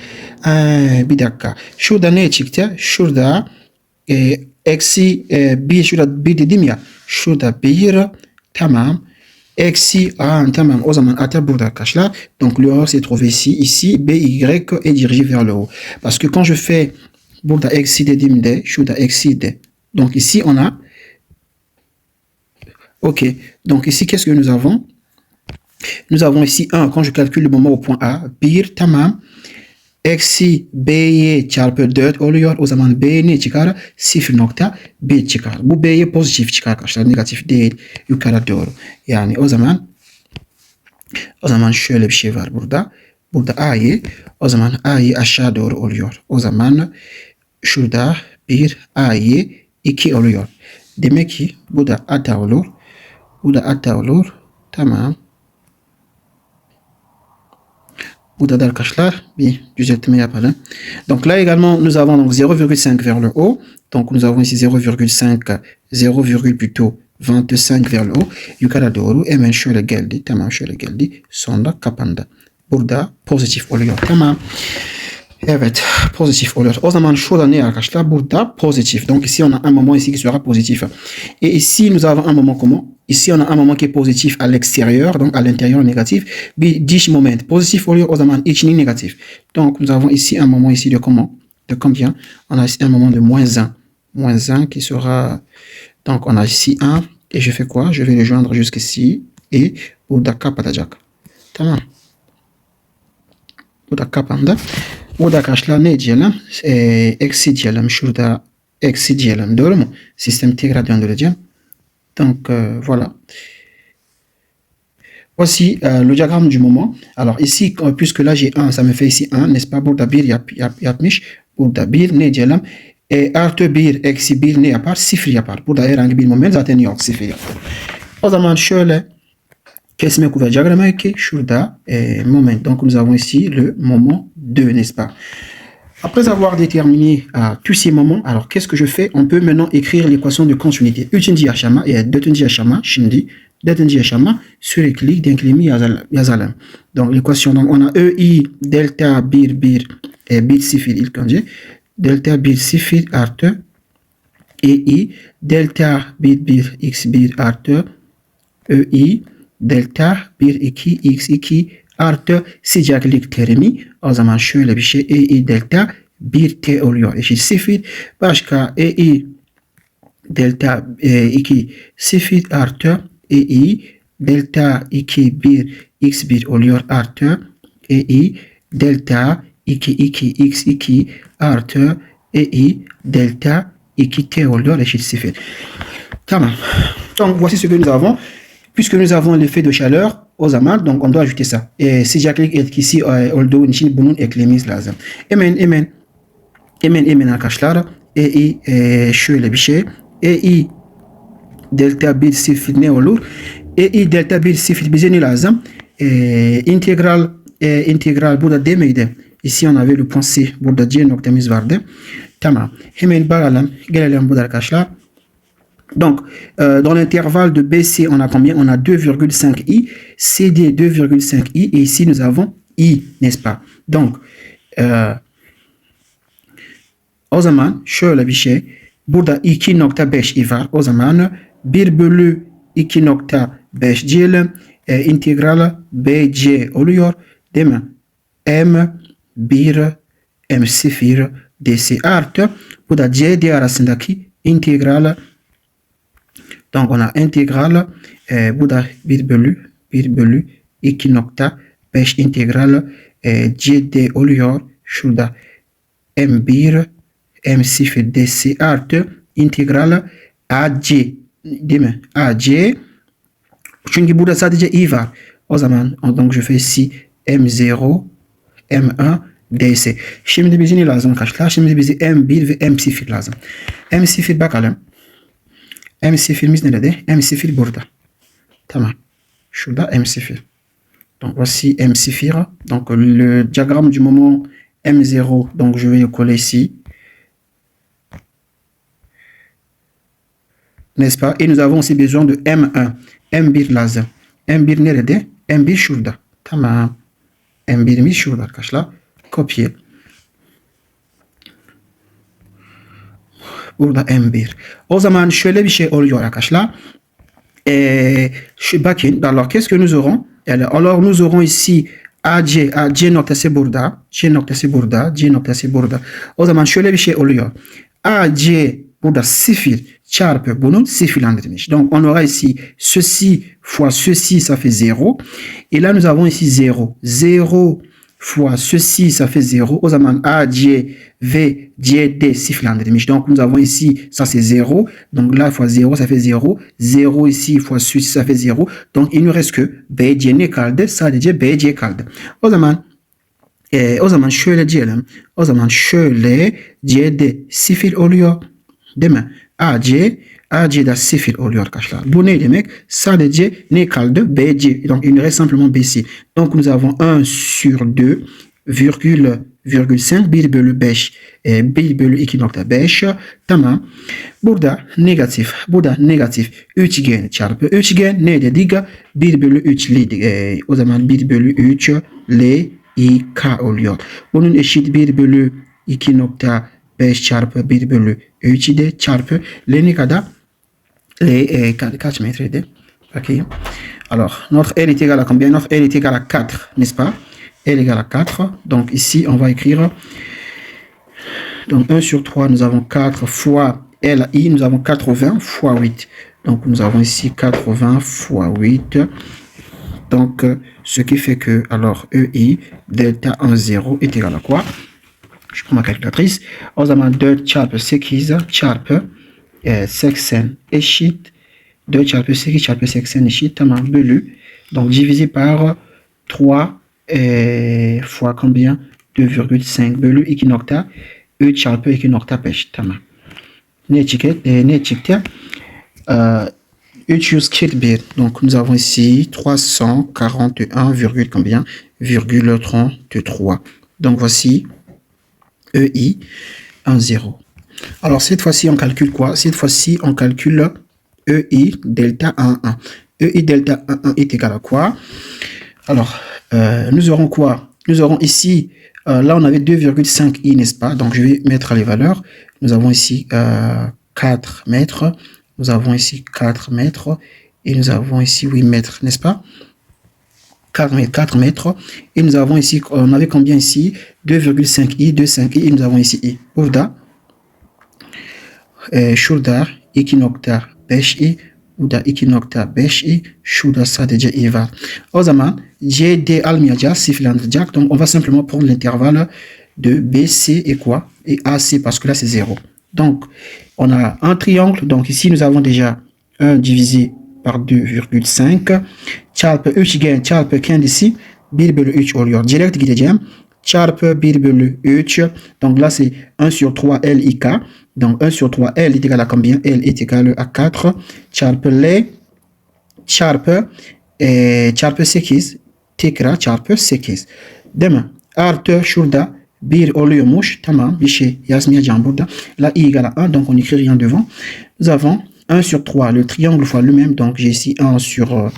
bir dakika. Şurada ne çıktı? Şurada eksi bir, şurada bir dedim ya. Şurada bir. Tamam. Eksi tamam. O zaman hata burada arkadaşlar. Donc l'erreur s'est trouvée ici. BY est dirigé vers le haut. Parce que quand je fais burada eksi dediğimde şurada eksi de. Donc ici on a OK. Donc ici qu'est-ce que nous avons? Nous avons ici 1. Quand je calcule le moment au point A, bir tamam. Eksi B'ye çarpı 4 oluyor. O zaman B ne çıkar? 0.1 çıkar. Bu B'ye pozitif çıkar arkadaşlar. Negatif değil. Yukarı doğru. Yani o zaman şöyle bir şey var burada. Burada o zaman A'yı aşağı doğru oluyor. O zaman şurada 1 A'yı 2 oluyor. Demek ki bu da hata olur. Bu da hata olur. Tamam. Burada da arkadaşlar bir düzeltme yapalım. Donc là également nous avons donc 0,5 vers le haut. Donc nous avons ici 0,5 plutôt 25 vers le haut. Yukarıda doğru hemen şöyle geldi. Tamam, şöyle geldi. Sonra kapandı. Burada pozitif oluyor. Tamam. Evet, positif oluyor. O zaman şurada ne arkadaşlar? Burada positif. Donc ici on a un moment ici qui sera positif. Et ici nous avons un moment comment? Ici on a un moment qui est positif à l'extérieur, donc à l'intérieur négatif. Bir diş moment positif oluyor. O zaman içinin négatif. Donc nous avons ici un moment ici de comment? De combien? On a ici un moment de moins 1. Moins 1 qui sera... Donc on a ici 1. Et je fais quoi? Je vais le joindre jusqu'ici. Et burada kapatacak. Tamam. Burada kapandı. Burada arkadaşlar ne diyelim? Eksi diyelim. Şurada eksi diyelim. Doğru mu? Sistemi tekrar döndüreceğim. Donc voilà. Voici le diagramme du moment. Alors ici, puisque là j'ai 1, ça me fait ici 1, n'est-ce pas? Burada 1 yapmış. Burada 1 ne diyelim? Artı 1 eksi 1 ne yapar? 0 yapar. Burada herhangi bir moment zaten yok. 0 yapar. O zaman şöyle kesme kuvvet diagramı 2. Şurada moment. Donc nous avons ici le moment 2, n'est-ce pas? Après avoir déterminé tous ces moments, alors qu'est-ce que je fais? On peut maintenant écrire l'équation de continuité. Üçüncü aşama, dördüncü aşama şimdi. Dördüncü aşama süreklilik denklemi yazalım. Donc l'équation, donc on a EI delta 1 1 1 0 ilk önce. Delta 1 0 artı EI delta 1 1 x1 artı EI delta 1 2 x2 artı sıcaklık terimi. O zaman şöyle bir şey. EI delta 1T oluyor. Eşit 0. Başka EI delta 2 0 artı EI delta 2 1 x1 oluyor artı EI delta 2 2 x2 artı EI delta 2T oluyor eşit 0. Tamam. Donc voici ce que nous avons. Puisque nous avons l'effet de chaleur o zaman, donc on doit ajouter ça. Sıcaklık etkisi olduğu için bunun eklememiz lazım. Hemen arkadaşlar. EI şöyle bir şey. EI delta 1 0 ne olur? EI delta 1 0 bize ne lazım? İntegral burada demeydi. Ici on avait le point C. Burada C noktamız vardı. Tamam. Hemen bakalım. Gelelim burada arkadaşlar. Donc, dans l'intervalle de BC, on a combien? On a 2,5 I, CD 2,5 I, et ici nous avons I, n'est-ce pas? Donc, o zaman şöyle bir şey. Burada 2,5 I var. O zaman 1 bölü 2,5 diyelim. İntegral BC oluyor. Değil mi? M1, M0, DC artı. Bu da CD arasındaki integral. Donc on a intégrale, bu da 1 bölü 2,5 integral CD oluyor. Şurada M1, M0 DC artı integral AC, değil mi? AC. Çünkü burada sadece I var. O zaman donc je fais ici M0, M1, DC. Şimdi bize ne lazım arkadaşlar? Şimdi bize M1 ve M0 lazım. M0 bakalım. M0'miz nerede? M0 burada. Tamam. Şurada M0. Donc voici M0. Donc le diagramme du moment M0. Donc je vais le coller ici. N'est-ce pas? Et nous avons aussi besoin de M1. M1 lazım. M1 nerede? M1 şurada. Tamam. M1'imiz şurada arkadaşlar. Kopya. Burada M1. O zaman şöyle bir şey oluyor arkadaşlar. Bakın, alors qu'est-ce que nous aurons? Alors nous aurons ici AC, C noktası burada, C noktası burada, C noktası burada. O zaman şöyle bir şey oluyor. AC burada 0 çarpı bunun sıfırlandırmış. Donc on aura ici ceci fois ceci, ça fait 0. Et là nous avons ici 0. 0 fois ceci, ça fait 0. O zaman AC ve CD sıfırlandırmış. Donc nous avons ici, ça c'est 0. Donc là fois 0, ça fait 0. 0 ici fois ceci, ça fait 0. Donc il ne reste que BC ne kaldı? Sadece BC kaldı. O zaman şöyle diyelim. O zaman şöyle CD 0 oluyor. Değil mi? AC'da 0 oluyor arkadaşlar. Bu ne demek? Sadece ne kaldı? BC. Donc il nous reste simplement BC. Donc nous avons 1 sur 2 virgule 2,5 1 bölü 5 1 bölü 2,5 tamam. Burada negatif üçgen çarpı üçgen ne dedik? 1 bölü 3 L, o zaman 1 bölü 3 L I K oluyor. Bunun eşit 1 bölü 2,5 çarpı 1 bölü 3 de çarpı L ne kadar? L kaç metreydi? Bakayım. Alors, notre L est égal à combien? Notre L est égal à 4, n'est-ce pas? L égale à 4. Donc ici, on va écrire. Donc 1 sur 3, nous avons 4 fois LI, nous avons 80 fois 8. Donc nous avons ici 80 fois 8. Donc ce qui fait que, alors EI, delta 1, 0 est égal à quoi? Je prends ma calculatrice. O zaman 4 çarpı 8 çarpı 80 eşit. 2 çarpı 8 çarpı 80 eşit. Tamam, bölü. Donc divisé par 3 fois combien? 2,5 bölü 2,3 çarpı 2,5. Tamam. Ne çıktı? 341. Donc nous avons ici 341, combien? 33. Donc voici EI 1, 0. Alors cette fois-ci on calcule quoi? Cette fois-ci on calcule EI delta 1, 1. EI delta 1, 1 est égal à quoi? Alors nous aurons quoi? Nous aurons ici, là on avait 2,5 I, n'est-ce pas? Donc je vais mettre les valeurs. Nous avons ici 4 mètres. Nous avons ici 4 mètres. Et nous avons ici 8 mètres, n'est-ce pas? 4 mètres. Et nous avons ici, on avait combien ici? 2,5 I, 2,5 I. Et nous avons ici I. Burada. Şurada 2,5 I. Burada 2,5 I. Şurada sadece I var. O zaman CD almayacağız, sıfırlandıracak. Donc on va simplement prendre l'intervalle de BC et quoi? Et AC, parce que là c'est 0. Donc on a un triangle. Donc ici nous avons déjà 1 divisé par 2,5 çarpı üçgen çarpı kendisi 1 bölü 3 oluyor. Direkt gideceğim. Çarpı 1 bölü 3. Donc là c'est 1 sur 3 LIK. Donc 1 sur 3 L est égal à combien? L est égal à 4. Çarpı L çarpı 8. Tekrar çarpı 8. Değil mi? Artı şurada 1 oluyormuş. Tamam, bir şey yazmayacağım burada. Là I égale à 1, donc on n'écrit rien devant. Nous avons 1 sur 3, le triangle fois lui-même. Donc j'ai ici 1 sur...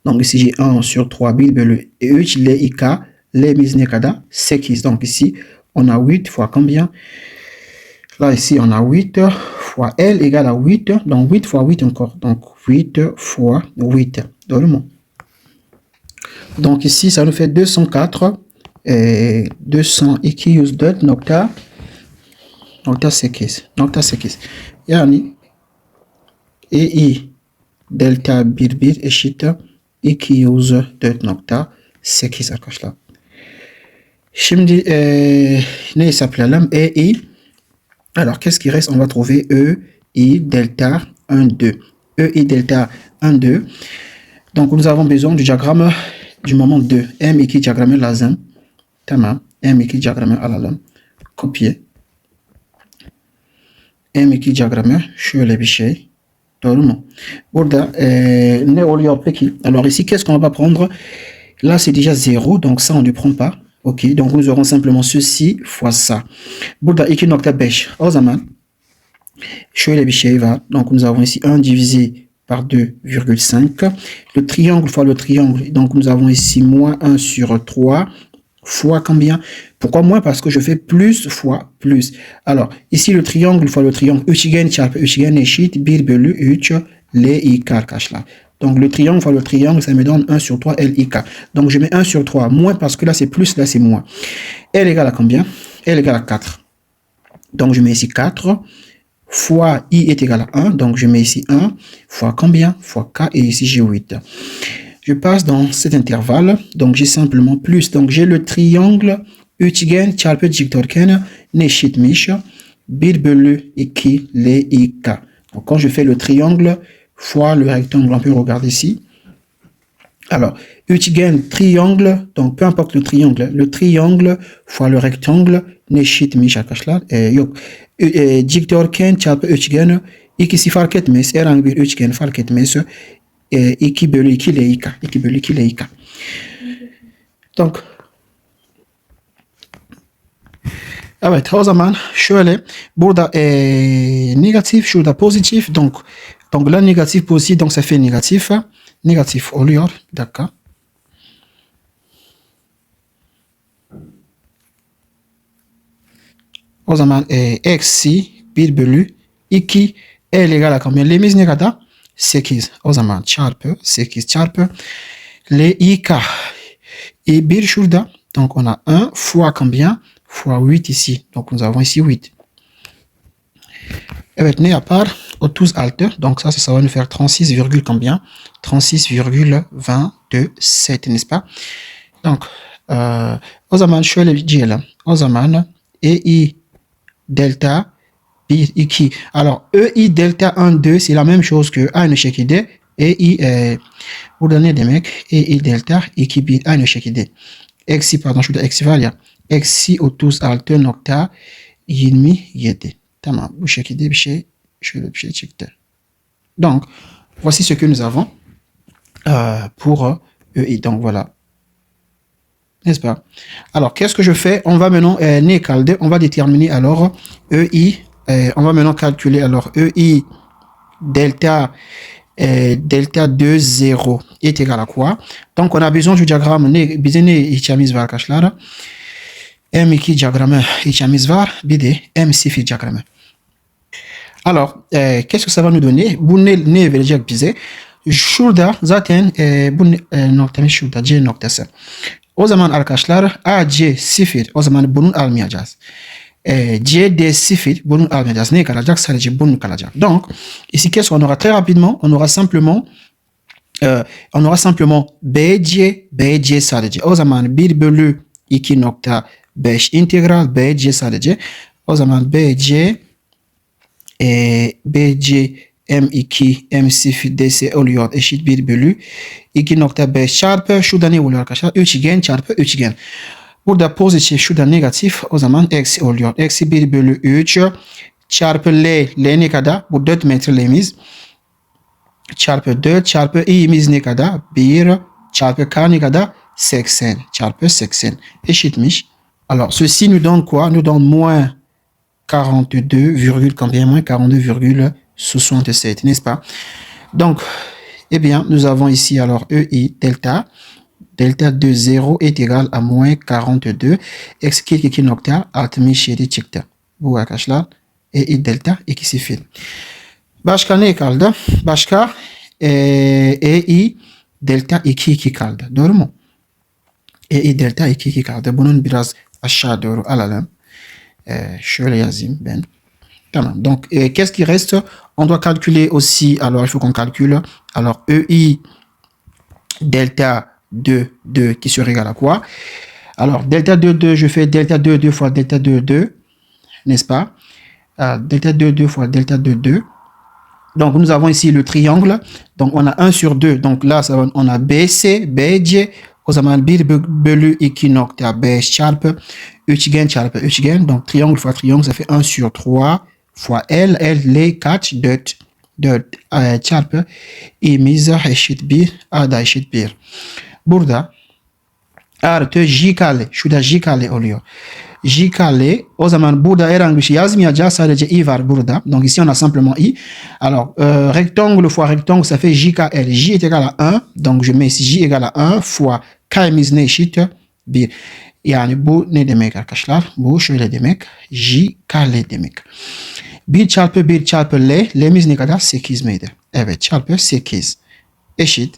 donc ici j'ai 1 sur 3, 1 bölü 3, L I K, L'imiz ne kadar? 8. Donc ici on a 8 fois combien? Là ici on a 8 fois L égale à 8. Donc 8 fois 8 encore. Donc 8 fois 8. Dormo. Donc ici ça nous fait 204. 204,8 yani EI delta 1 eşit 204,8 arkadaşlar. Şimdi ne hesaplayalım? EI, alors qu'est-ce qui reste? On va trouver EI delta 1, 2. EI delta 1, 2. Donc nous avons besoin du diagramme du moment 2. M2 diagramı lazım. Tamam. M2 diagramı alalım. Kopya. M2 diagramı şöyle bir şey. Doğru mu? Burada ne oluyor peki? Alors ici, qu'est-ce qu'on va prendre? Là, c'est déjà 0. Donc ça, on ne prend pas. Ok. Donc nous aurons simplement ceci fois ça. Burada 2,5. O zaman şöyle bir şey var. Donc nous avons ici 1 divisé par 2,5. Le triangle fois le triangle. Donc nous avons ici moins 1 sur 3. Fois combien? Pourquoi moins? Parce que je fais plus fois plus. Alors, ici le triangle fois le triangle. Üçgen çarpı üçgen eşit 1 bölü 3 LIK arkadaşlar. Donc le triangle fois le triangle, ça me donne 1 sur 3 LIK. Donc je mets 1 sur 3 moins parce que là c'est plus, là c'est moins. L égale à combien? L égale à 4. Donc je mets ici 4 fois I est égal à 1. Donc je mets ici 1 fois combien? Fois K et ici j'ai 8. Je passe dans cet intervalle, donc j'ai simplement plus. Donc j'ai le triangle üçgen çarpı dikdörtgen ne eşitmiş 1 bölü 2 LIK. Donc quand je fais le triangle fois le rectangle, on peut regarder ici. Alors, üçgen, triangle, donc peu importe le triangle fois le rectangle ne eşitmiş arkadaşlar. Yok. Dikdörtgen çarpı üçgen ikisi fark etmez. Herhangi bir üçgen fark etmez. 2 bölü 2 LIK. 2 bölü 2 LIK. Donc, Evet, o zaman şöyle burada negatif, şurada pozitif. Donc là négatif positif, donc ça fait négatif. Négatif oluyor. Bir dakika. O zaman eksi 1 bölü 2 L egal à combien? L'imiz ne kadar? 8. O zaman çarpı 8 çarpı L I K. Et 1 şurada. Donc on a 1 fois combien? Fois 8 ici. Donc nous avons ici 8. Evet, ne yapar? 36. Donc ça va nous faire 36, combien? 36,27, n'est-ce pas? Donc o zaman şöyle diyelim. O zaman EI delta 1, 2. Alors EI delta 1, 2 c'est la même chose que aynı şekilde EI burada ne demek? EI delta 2, 1 aynı şekilde. Eksi, pardon, şurada eksi var ya. Eksi 36,27. Tamam, bu şekilde bir şey, şöyle bir şey çıktı. Donc voici ce que nous avons pour EI. Donc voilà, n'est-ce pas? Alors qu'est-ce que je fais? On va maintenant on va déterminer alors EI. On va maintenant calculer alors EI delta delta 2 0 est égal à quoi? Donc on a besoin du diagramme bizene içimiz var arkadaşlar. M2 diagramı içimiz var, bir de M0 diagramı. Alors qu'est-ce que ça va nous donner? Bu ne verecek bize? Şurada zaten bu noktamız şurada, C noktası. O zaman arkadaşlar AC0, o zaman bunu almayacağız. CD0, bunun almayacağız. Ne kalacak? Sadece bunun kalacak. Donc ici qu'est-ce qu'on aura très rapidement? On aura simplement BC sadece. O zaman 1 bölü 2,5 integral BC sadece. O zaman BC M2 M0 DC oluyor eşit 1 bölü 2,5 çarpı şurada ne oluyor arkadaşlar? Üçgen çarpı üçgen. Burada pozitif, şurada negatif, o zaman eksi oluyor. Eksi 1 bölü 3 çarpı L ne kadar? Bu 4 metre L'imiz. Çarpı 4 çarpı i'imiz ne kadar? 1 çarpı K ne kadar? 80 çarpı 80 eşitmiş. Alors ceci nous donne quoi? Nous donne moins 42, combien? Moins 42,67, n'est-ce pas? Donc, eh bien, nous avons ici alors EI delta 2 0 est égal à moins 42. X ki nokta 67 çıktı. Bu arkadaşlar EI delta ikisi fil. Başka ne kaldı? Başka EI delta 2 kaldı. Doğru mu? EI delta 2 kaldı. Bunun biraz aşağı doğru alalım. Şöyle yazayım ben. Tamam. Donc, qu'est-ce qui reste? On doit calculer aussi, alors il faut qu'on calcule, alors EI delta 2 qui serait égal à quoi? Alors, delta 2, je fais delta 2 fois delta 2, n'est-ce pas? Delta 2 fois delta 2. Donc, nous avons ici le triangle. Donc, on a 1 sur 2. Donc, là, on a BC, BC. O zaman 1 bölü 2,5 çarpı üçgen. Donc, triangle fois triangle, ça fait 1 sur 3 fois L. L 4, 4 çarpı i'miz eşit 1, A da eşit 1. Burada artı J kare. Şurada J kare oluyor. J kare. O zaman burada herhangi bir şey yazmayacağız. Sadece i var burada. Donc ici on a simplement i. Alors rectangle fois rectangle ça fait JKL. J est égal à 1. Donc je mets ici J égale à 1 fois K'miz ne eşit 1. Yani bu ne demek arkadaşlar? Bu şöyle demek. J kare demek. 1 çarpı L. L'miz ne kadar? 8 miydi? Evet, çarpı 8 eşit.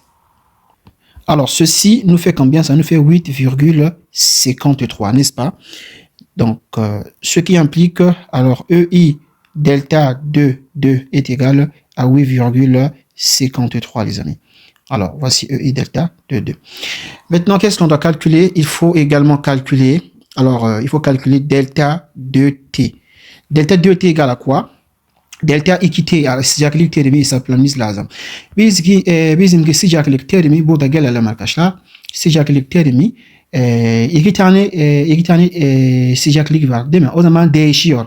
Alors ceci nous fait combien? Ça nous fait 8,53, n'est-ce pas? Donc ce qui implique alors EI delta 2 est égal à 8,53 les amis. Alors voici EI delta 2. Maintenant qu'est-ce qu'on doit calculer? Il faut également calculer, alors il faut calculer delta 2t. Delta 2t égale à quoi? Delta 2t sıcaklık terimi hesaplamamız lazım. Bizimki sıcaklık terimi burada gelelim arkadaşlar. Sıcaklık terimi iki tane sıcaklık var değil mi? O zaman değişiyor.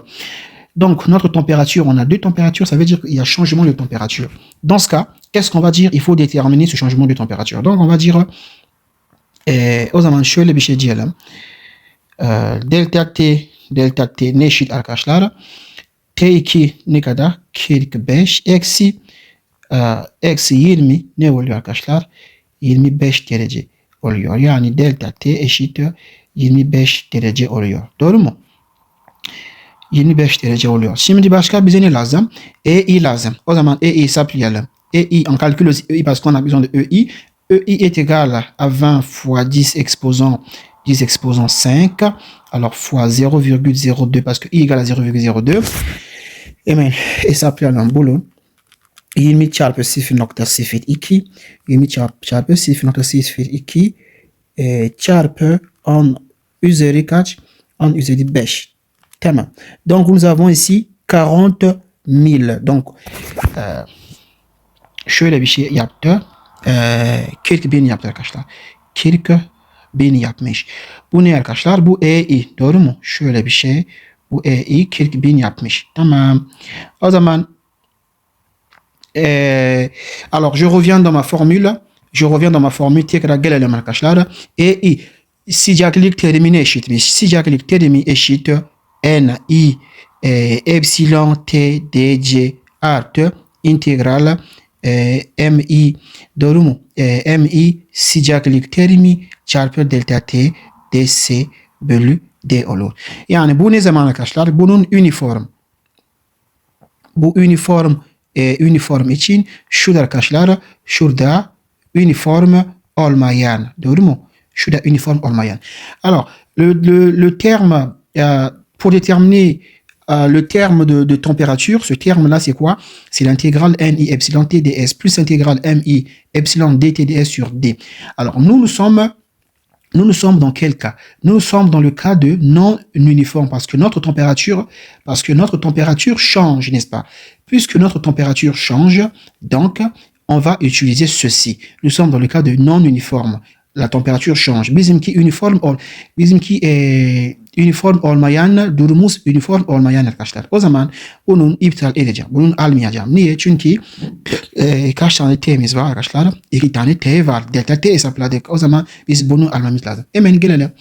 Donc notre température, on a deux températures, ça veut dire qu'il y a changement de température. Dans ce cas, qu'est-ce qu'on va dire? Il faut déterminer ce changement de température. Donc on va dire o zaman şöyle bir şey diyelim. Delta t delta t ne eşit arkadaşlar? T2 ne kadar? 45 eksi 20 ne oluyor arkadaşlar? 25 derece oluyor. Yani delta t eşittir 25 derece oluyor. Doğru mu? 25 derece oluyor. Şimdi başka bize ne lazım? EI lazım. O zaman EI hesaplayalım. EI, on calcule EI parce qu'on a besoin de EI. EI est égal à 20 fois 10 exposant 5. Alors fois 0,02 parce que I égale à 0,02. Hemen hesaplayalım bulun. 20 çarpı 0,02 20 çarpı 0,02 çarpı 10 üzeri kaç? 10 üzeri 5. Tamam. Donc nous avons ici 40.000. Donc şöyle bir şey yaptı. 40.000 yaptı arkadaşlar. 40.000 yapmış. Bu ne arkadaşlar? Bu EI. Doğru mu? Şöyle bir şey. Bu EI 40.000 yapmış. Tamam. O zaman alors je reviens dans ma formule. Tekrar gelelim arkadaşlar. EI sıcaklık terimi eşitmiş. Sıcaklık terimi eşittir N-I epsilon T dc artı integral M-I, doğru mu? M-I sıcaklık terimi çarpı delta T dc bölü D olur. Yani bu ne zaman arkadaşlar? Bunun uniform. Bu uniform için şurada arkadaşlar, şurada uniform olmayan. Doğru mu? Şurada uniform olmayan. Alors, le terme pour déterminer le terme de température, ce terme-là, c'est quoi? C'est l'intégrale Ni epsilon T ds plus l'intégrale Mi epsilon dt ds sur D. Alors, nous sommes dans quel cas? Nous sommes dans le cas de non uniforme parce que notre température change, n'est-ce pas? Puisque notre température change, donc on va utiliser ceci. Nous sommes dans le cas de non uniforme. La température change. Bizimki uniform olmayan, durumumuz uniform olmayan arkadaşlar. O zaman bunun iptal edeceğim. Bunun almayacağım. Niye? Çünkü kaç tane t'miz var arkadaşlar? 2 tane t var. Delta t hesapladık. O zaman biz bunu almamız lazım. Hemen gelelim.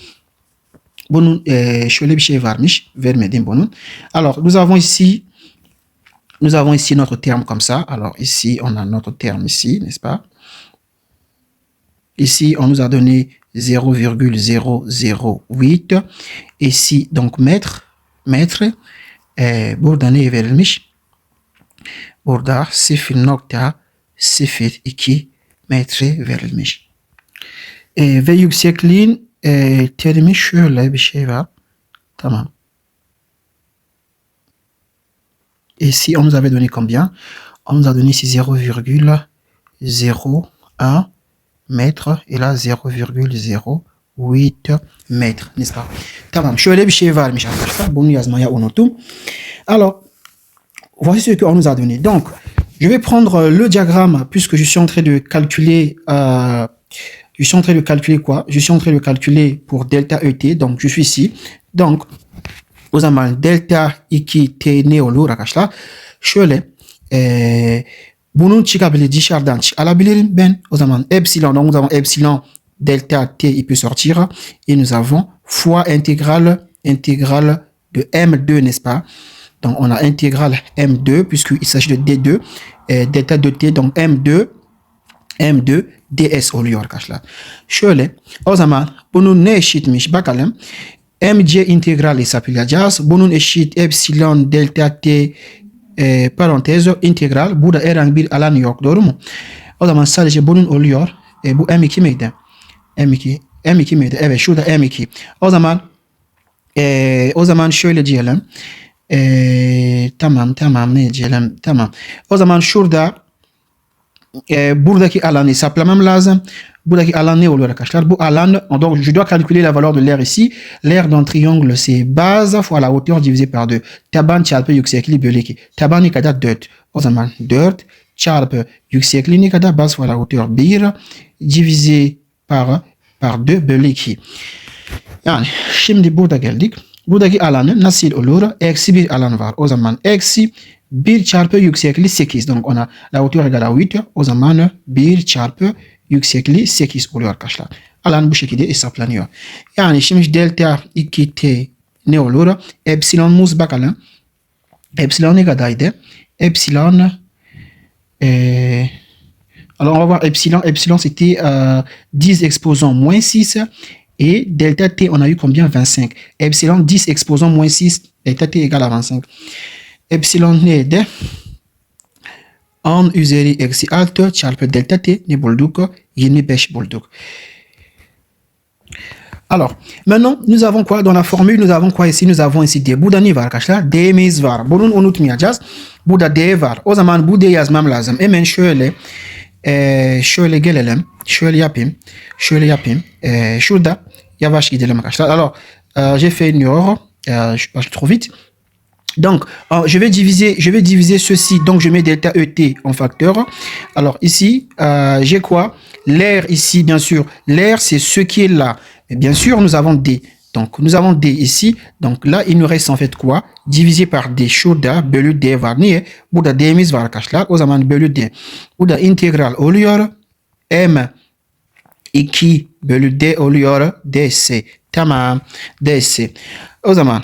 Bunun şöyle bir şey varmış. Vermedim bunun. Alors, nous avons ici notre terme comme ça. Alors, ici, on a notre terme ici, n'est-ce pas? Ici, on nous a donné 0,008. Ici, donc mètre. Burada ne verilmiş? Burada 0,02 metre verilmiş. Ve yüksekliğin terimi şöyle bir şey var. Tamam. Ici, on nous avait donné combien? On nous a donné ici 0,01 mètre et là 0,08 mètre, n'est-ce pas? Tamam, şöyle bir şey varmış arkadaşlar. Bunu yazmaya unuttum. Alors, voici ce qu'on nous a donné. Donc, je vais prendre le diagramme puisque je suis en train de calculer je suis en train de calculer pour delta ET. Donc, je suis ici. Donc, o zaman delta 2t ne olur arkadaşlar? Şöyle bunun dışarıdan alabilirim ben. O zaman epsilon, donc nous avons epsilon delta t, il peut sortir. Et nous avons fois intégrale de M2, n'est-ce pas? Donc on a intégrale M2 puisqu'il s'agit de D2. Delta de t, donc M2 ds oluyor arkadaşlar. Şöyle o zaman bunun ne eşitmiş bakalım. MC integral hesaplayacağız. Bunun eşit epsilon delta t parantez integral. Burada herhangi bir alan yok. Doğru mu? O zaman sadece bunun oluyor. Bu M2 miydi? M2 miydi? Evet, şurada M2. O zaman şöyle diyelim. Tamam ne diyelim? Tamam. O zaman şurada buradaki alanı hesaplamam lazım. Buradaki alan ne oluyor arkadaşlar? Bu alan, donc je dois calculer la valeur de l'air ici. L'air d'un triangle c'est base fois la hauteur divisé par 2. Taban çarpı yüksekliği bölü 2. Taban ne kadar? 4. O zaman 4 çarpı yüksekliği ne kadar? Base fois la hauteur 1 divisé par 2 bölü 2. Yani şimdi burada geldik. Buradaki alanı nasıl olur? Eksi bir alan var. O zaman eksi 1 çarpı yüksekliği 8. Donc on a la hauteur égale à 8. O zaman 1 çarpı yüksekliği 8 oluyor arkadaşlar. Alan bu şekilde hesaplanıyor. Yani şimdi delta 2t ne olur? Epsilonumuz bakalım. Epsilon ne kadardı? Epsilon alors on va voir epsilon. Epsilon c'était 10 exposant moins 6 et delta t on a eu combien? 25. Epsilon 10 exposant moins 6, delta t égale à 25. Epsilon neydi? 10 üzeri eksi 6 çarpı delta t ne bulduk? 25 bulduk. Alors, maintenant, nous avons quoi dans la formule? Nous avons quoi ici? Nous avons ici d. Burada ne var arkadaşlar? D'miz var. Bunun unutmayacağız. Burada d var. O zaman bu d yazmam lazım. Hemen şöyle gelelim. Şöyle yapayım. Şurada yavaş gidelim arkadaşlar. Alors, j'ai fait une erreur. Je passe trop vite. Donc, je vais diviser ceci. Donc, je mets delta ET en facteur. Alors, ici, j'ai quoi? L'air ici, bien sûr. L'air, c'est ce qui est là. Et bien sûr, nous avons D. Donc, nous avons D ici. Donc, là, il nous reste en fait quoi? Divisé par D. Şurada bölü D var. Niye? Burada D'miz var arkadaşlar. O zaman bölü D. Burada integral oluyor. M2 bölü D oluyor. DC. Tamam. DC. O zaman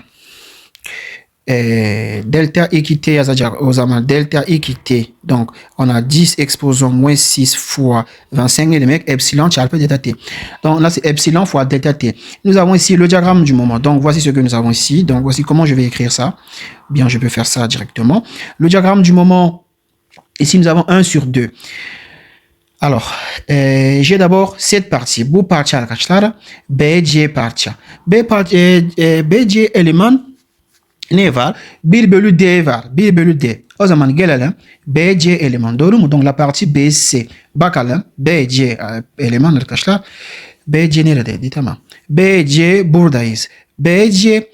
delta équité yazacak. O zaman delta équité. Donc, on a 10 exposant moins 6 fois 25 ne demek? Epsilon çarpı delta t. Donc, là, c'est epsilon fois delta t. Nous avons ici le diagramme du moment. Donc, voici ce que nous avons ici. Donc, voici comment je vais écrire ça. Bien, je peux faire ça directement. Le diagramme du moment, ici, nous avons 1 sur 2. Alors, j'ai d'abord cette partie. Bu parça arkadaşlar. BC parça. BC élément ne var? 1 bölü D var. 1 bölü D. O zaman gelelim. BC eleman. Doğru mu? Donc la partie BC. Bakalım. BC eleman arkadaşlar. BC neredeydi? Tamam. BC buradayız. BC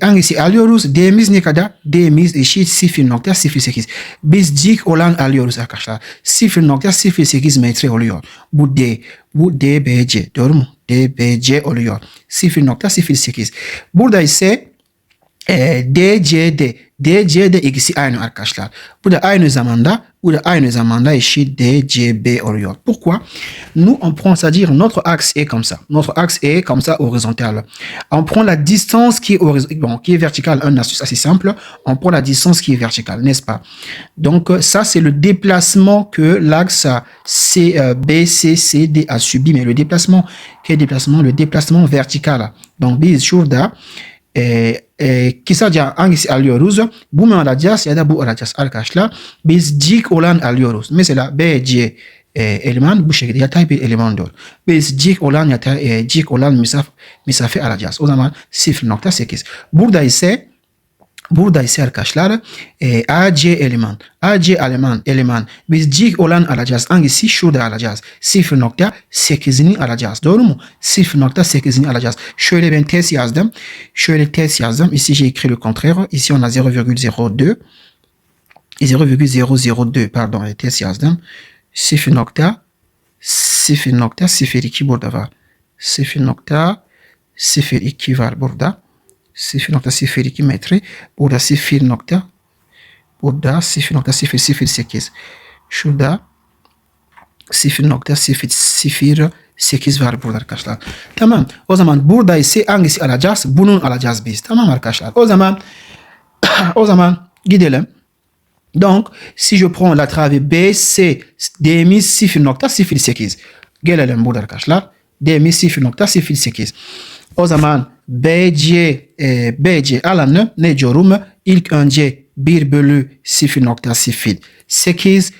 hangisi alıyoruz? D'miz ne kadar? D'miz eşit 0.08. Biz dik olan alıyoruz arkadaşlar. 0.08 metre oluyor. Bu D. Bu DBC. Doğru mu? DBC oluyor. 0.08. Burada ise DCD ikisi aynı arkadaşlar. Bu da aynı zamanda eşit DCB oluyor. Pourquoi? Nous on prend, c'est-à-dire notre axe est comme ça. Notre axe est comme ça horizontal. On prend la distance qui est verticale. Un astuce assez simple. On prend la distance qui est verticale, n'est-ce pas? Donc ça c'est le déplacement que l'axe BCCD a subi. Mais le déplacement, quel déplacement? Le déplacement vertical. Donc biz şurada kısaca hangisi alıyoruz? Bu mu alacağız ya da bu alacağız arkadaşlar? Biz dik olan alıyoruz. Mesela BC eleman bu şekilde yatay bir elemandır. Biz dik olan mesafe alacağız. O zaman 0.8. Burada ise arkadaşlar AC eleman. Biz dik olan alacağız. Hangisi? Şurada alacağız. 0.8'ini alacağız. Doğru mu? 0.8'ini alacağız. Şöyle ben test yazdım. Ici j'ai écrit le contraire. Ici on a 0,02. 0,002 pardon. Test yazdım. 0.02 burada var. 0.02 var burada. 0.02 metre. Burada 0.008. Şurada 0.008 var burada arkadaşlar. Tamam. O zaman burada ise hangisi alacağız? Bunun alacağız biz. Tamam arkadaşlar. O zaman gidelim. Donc, si je prends la trave BC D'miz 0.08. Gelelim burada arkadaşlar. D'miz 0.08. O zaman BC alanı ne diyorum? İlk önce 1 bölü 0.08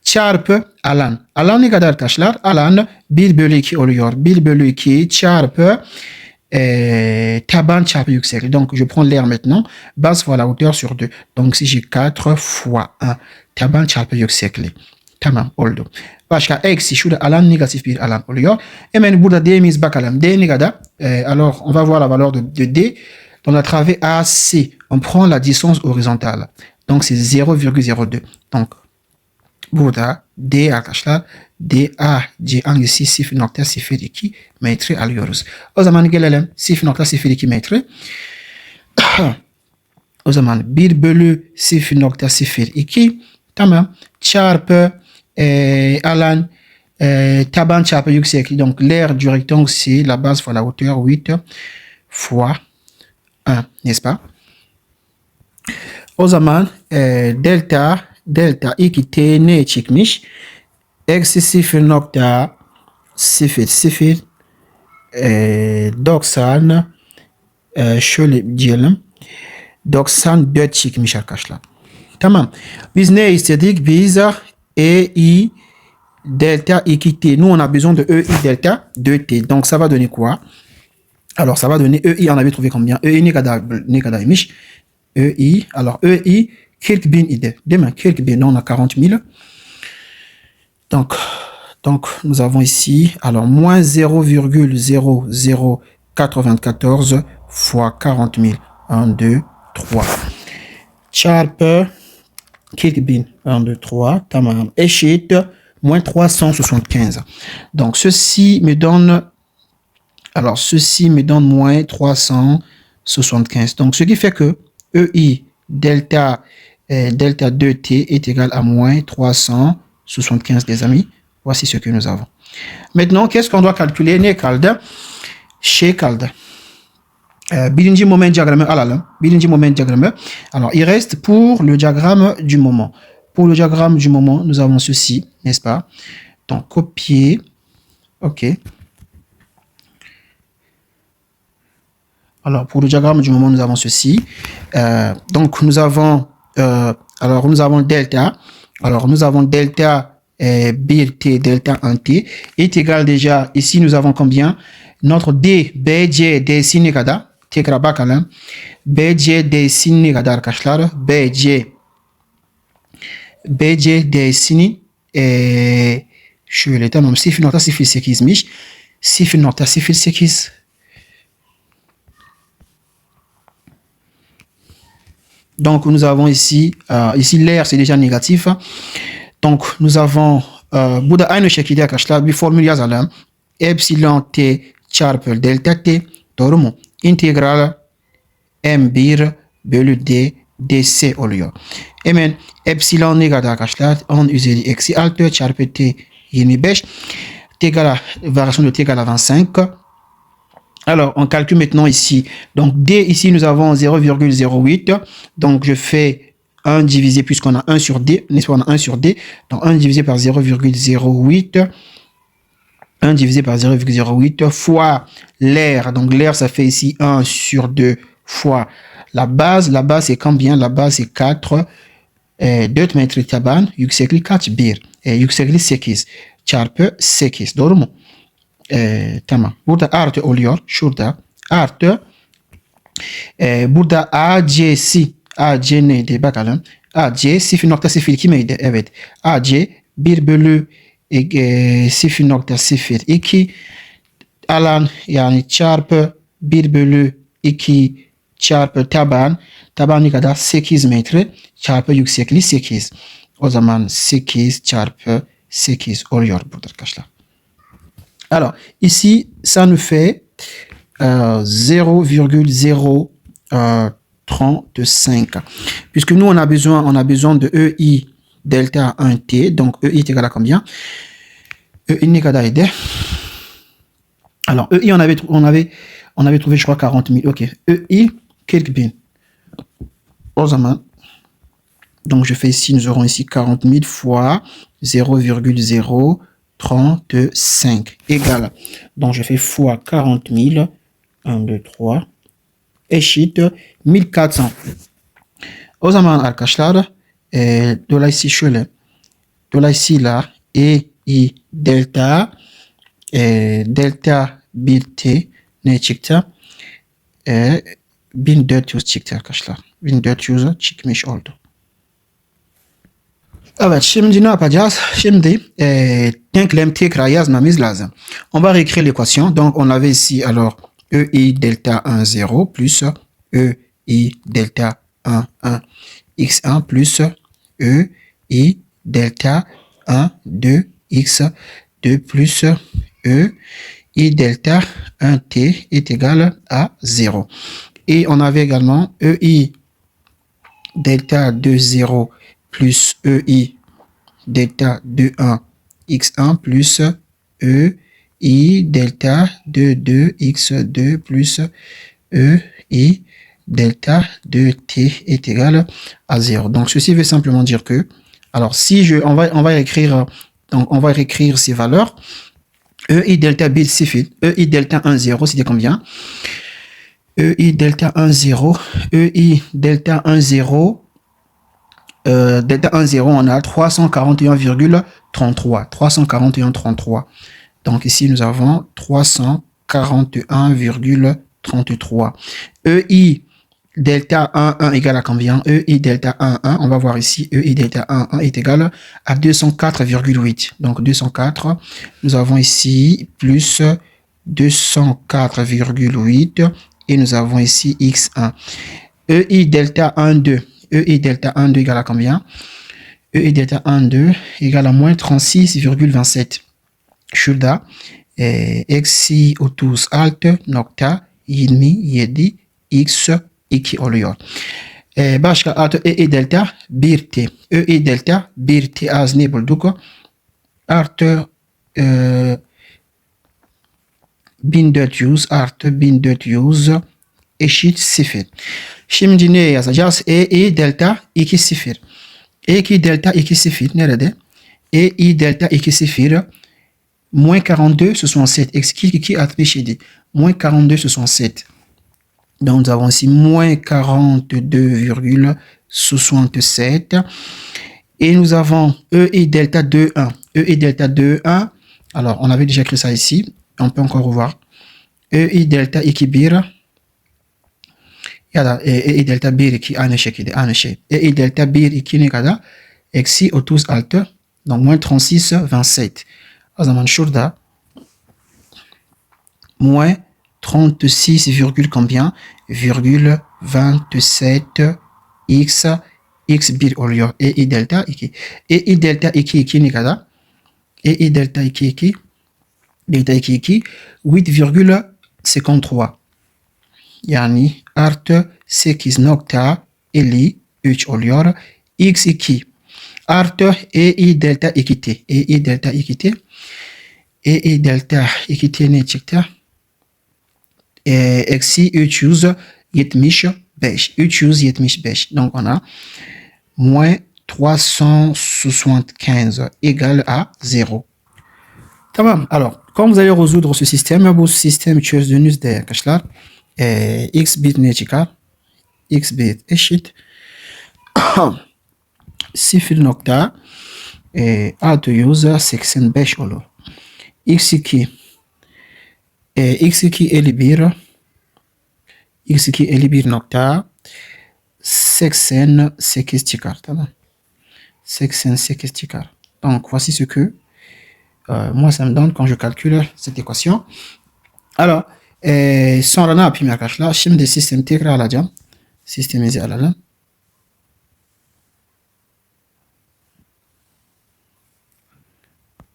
çarpı alan. Alan ne kadar arkadaşlar? Alan 1 bölü 2 oluyor. 1 bölü 2 çarpı taban çarpı yükseklik. Donc je prends l'air maintenant. Base fois la hauteur sur 2. Donc si j'ai 4 fois 1. Taban çarpı yükseklik. Tamam oldu. Başka eksi şurada alan negatif bir alan oluyor. Hemen burada D'miz bakalım. D ne kadar? Alors on va voir la valeur de D. Dans la travée AC, on prend la distance horizontale. Donc c'est 0,02. Donc burada D arkadaşlar DAC hangisi 0.02 metre alıyoruz. O zaman gelelim 0.02 metre. O zaman 1 bölü 0.02 tamam çarpı alan taban çarpı yükseklik. Donc l'air du rectangle c'est la base fois la hauteur 8 fois 1, n'est-ce pas? O zaman delta iki t'ne çıkmış. Eksi 0.0090 şöyle diyelim. 94 çıkmış arkadaşlar. Tamam. Biz ne istedik? Biz EI delta XT. Nous, on a besoin de EI delta 2T. Donc, ça va donner quoi? Alors, ça va donner EI, on avait trouvé combien? EI ne kadar EI, alors EI, 40 bin idi. Demain, 40 bin, on a 40 000. Donc, nous avons ici, alors, moins 0,0094 fois 40 000. 1, 2, 3. Çarpı 40 bin. 1, 2, 3. Tamam. Eşit moins 375. Donc, ceci me donne moins 375. Donc, ce qui fait que EI delta 2T est égal à moins 375, les amis. Voici ce que nous avons. Maintenant, qu'est-ce qu'on doit calculer? Ne kaldı? Şey kaldı. Birinci moment diagramı alalım. Birinci moment diagramı. Alors, il reste pour le diagramme du moment. Pour le diagramme du moment, nous avons ceci, n'est-ce pas? Donc, copier. OK. Alors, pour le diagramme du moment, nous avons ceci. Donc, nous avons delta. Alors, nous avons delta BT, delta 1T est égal déjà, ici, nous avons combien? Notre D, BC, DC ne kadar? Tekrar bakalım. BC, DC ne kadar arkadaşlar? BC, DC'nin şöyle, tamam, 0.08'miş. 0.08. Donc, nous avons ici l'air, c'est déjà négatif. Donc, nous avons, burada aynı şekilde arkadaşlar bir formül yazalım. Epsilon T çarpı delta T. Doğru mu? İntegral M1 bölü D dS oluyor. Hemen epsilon ne kadar arkadaşlar? 10 üzeri eksi 6 çarpı T 25. Variation de T égale à 25. Alors, on calcule maintenant ici. Donc, D, ici, nous avons 0,08. Donc, je fais 1 divisé, puisqu'on a 1 sur D, n'est-ce pas? On a 1 sur D. Donc, 1 divisé par 0,08. 1 divisé par 0,08 fois l'air. Donc, l'air, ça fait ici 1 sur 2 fois la base. La base, c'est combien? La base, c'est 4. 4 metre taban. Yükseklik kaç? 1. Yükseklik 8. Çarpı 8. Doğru mu? Tamam. Burada artı oluyor. Şurada artı. Burada AC neydi? Bakalım. AC 0.02 miydi? Evet. AC 1 bölü 0.02 alan, yani çarpı 1 bölü 2 çarpı taban. Taban ne kadar? 8 metre çarpı yüksekliği 8. O zaman 8 çarpı 8 oluyor burada arkadaşlar. Alors, ici, ça nous fait 0,035. Puisque nous, on a besoin de EI delta 1T. Donc, EI est égal à combien? EI n'est qu'à aider. Alors, EI, on avait trouvé, je crois, 40 000. OK. EI, quelques bin. Au zaman. Donc, je fais ici, nous aurons ici 40 000 fois 0,035 égale. Donc, je fais fois 40 000. 1, 2, 3. Eşit 1400. O zaman arkadaşlar, dolayısıyla şöyle. Dolayısıyla EI delta 1T ne çıktı? 1400 çıktı arkadaşlar. 1400 çıkmış oldu. Evet, şimdi ne yapacağız? Şimdi denklem tekrar yazmamız lazım. On va réécrire l'équation. Donc, on avait ici, alors, EI delta 1, 0 plus EI delta 1, 1, x1 plus EI delta 1, 2, x2 plus EI delta 1t est égal à 0. Et on avait également EI delta 2, 0 plus EI delta 2, 1, x1 plus EI delta 2, 2, x2 plus EI delta de t est égal à 0. Donc, ceci veut simplement dire que, alors, si on va écrire, donc, on va réécrire ces valeurs. EI delta B, c'est fait. EI delta 1, 0, c'était combien? EI delta 1, 0. EI delta 1, 0. Delta 1, 0, on a 341,33. 341,33. Donc, ici, nous avons 341,33. EI delta 1, 1 égale à combien? EI delta 1, 1, on va voir ici, EI delta 1, 1 est égal à 204,8. Donc 204, nous avons ici plus 204,8 et nous avons ici x1. EI delta 1, 2. EI delta 1, 2 égale à combien? EI delta 1, 2 égale à moins 36,27. Şurada eksi 36 nokta 27 x 2 oluyor. Başka artı EI delta 1t. EI delta 1t az ne bulduk? Artı 1400 artı 1400 eşit 0. Şimdi ne yazacağız? EI delta 2 0. EI delta 2 0 nerede? EI delta 2 0 moins 42, ce sont 7. X qui a triché. Moins 42, ce sont 7. Donc, nous avons ici moins 42,67. Et nous avons EI delta 2, 1. EI delta 2, 1. Alors, on avait déjà écrit ça ici. On peut encore revoir. EI delta 2, 1. Ya da EI delta 1, 2 aynı şekilde. Aynı şey. EI delta 1, 2 ne kadar? Eksi 36. Donc, moins 36, 27. O zaman şurada moins 36, combien? Virgule 27 x 1 oluyor. EI delta 2. EI delta 2, 2 ne kadar? EI delta 2, 2. Delta 2, 2. 8,53. Yani artı 8,53 oluyor. X2 artı EI delta 2t. EI delta 2t. EI delta 2t ne çıktı? Eksi 375. 375. Donc on a moins 375 égale à 0. Tamam. Alors, quand vous allez résoudre ce système, bu sistem çözdüğünüzde arkadaşlar x bit ne çıkar? X bit eşit 0,685 olur. X2 x2 51 x2 51,88 çıkar. Tamam. 88 çıkar. Donc, voici ce que moi, ça me donne quand je calcule cette équation. Alors, sonra ne yapayım arkadaşlar? Şimdi sistemi tekrar alacağım. Sistemimizi alalım.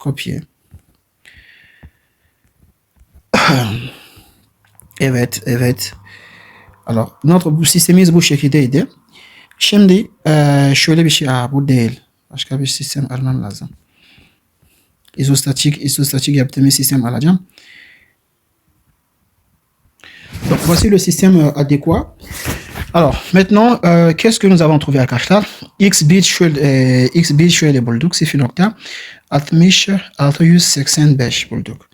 Copier. Evet, evet. Alors, notre sistemimiz bu şekildeydi. Şimdi şöyle bir şey, bu değil. Başka bir sistem almam lazım. Isostatik yaptığım sistem alacağım. Donc, voici le système adéquat. Alors, maintenant, qu'est-ce que nous avons trouvé arkadaşlar? X bit şöyle bulduk. 0,685 bulduk.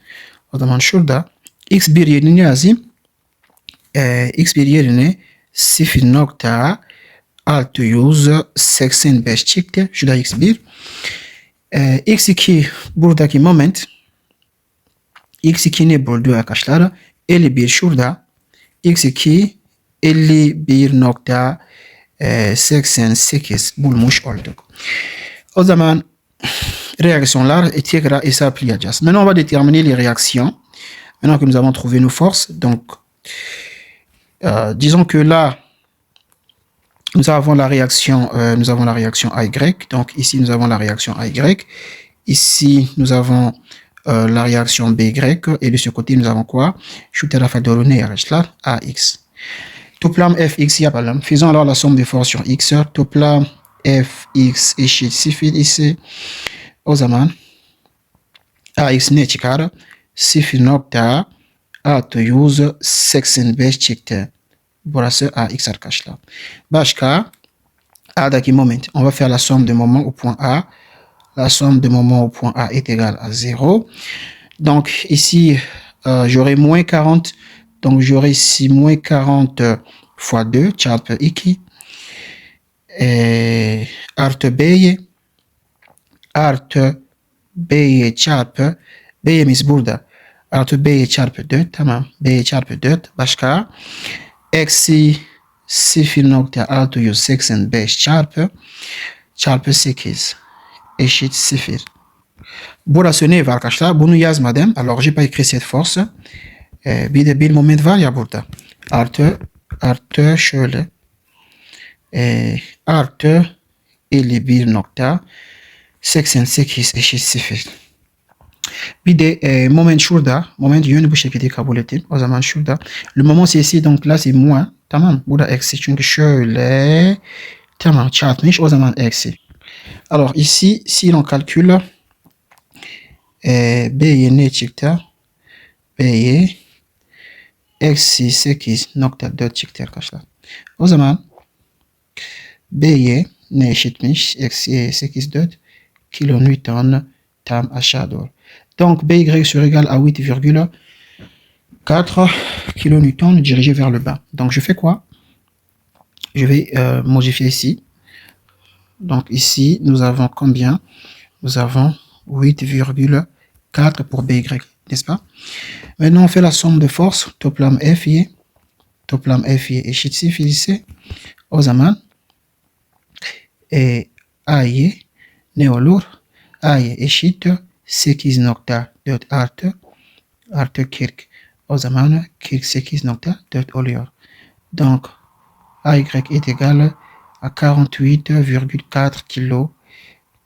O zaman şurada x1 yerine yazayım. X1 yerine 0,685 çıktı. Şurada x1. X2 buradaki moment. X2 ne buldu arkadaşlar? 51 şurada. X2 51,88 bulmuş olduk. O zaman réactions-là tekrar hesaplayacağız. Maintenant, on va déterminer les réactions. Maintenant que nous avons trouvé nos forces, donc, disons que là, nous avons la réaction AY. Donc, ici, nous avons la réaction AY. Ici, nous avons la réaction BY. Et de ce côté, nous avons quoi? Şu tarafa doğru ne yarışlar? AX. Toplam Fx yapalım. Faisons alors la somme des forces sur X. Toplam Fx eşit 0 ise o zaman AX ne çıkar? 0,685 çıktı. burası AX arkadaşlar. Başka A'daki moment. On va faire la somme de moments au point A. La somme de moments au point A est égale à 0. Donc ici, j'aurai moins 40. Donc j'aurai ici moins 40 fois 2, çarpı 2. Artı B'ye çarpı B'miz burada. Artı B'ye çarpı 4. Tamam. B'ye çarpı 4. Başka? Eksi 0.685 çarpı 8 eşit 0. Burası ne var arkadaşlar? Bunu yazmadım. Alors j'ai pas écrit cette force. Bir de bir moment var ya burada. Artı şöyle. Artı 51.88 eşit 0. Bir de moment şurada. Moment yönü bu şekilde kabul ettim. O zaman şurada. Le moment c'est ici. Donc là c'est moins. Tamam. Burada eksi. Çünkü şöyle. Tamam. Çarpmış. O zaman eksi. Alors ici si l'on calcule B'ye ne çıktı? B'ye eksi 8.4 çıktı arkadaşlar. O zaman B'ye ne eşitmiş? Eksi 8.4 kilonewton tam aşağı doğru. Donc BY sera égal à 8,4 kN dirigé vers le bas. Donc je fais quoi? Je vais modifier ici. Donc ici, nous avons combien? Nous avons 8,4 pour BY, n'est-ce pas? Maintenant, on fait la somme de force. Toplam F'ye. Toplam F'ye eşit 0 ise o zaman A'ye ne olur? A'ye eşit 8.4 artı 40. O zaman 48.4 oluyor. Donc AY est égal à 48,4 kg.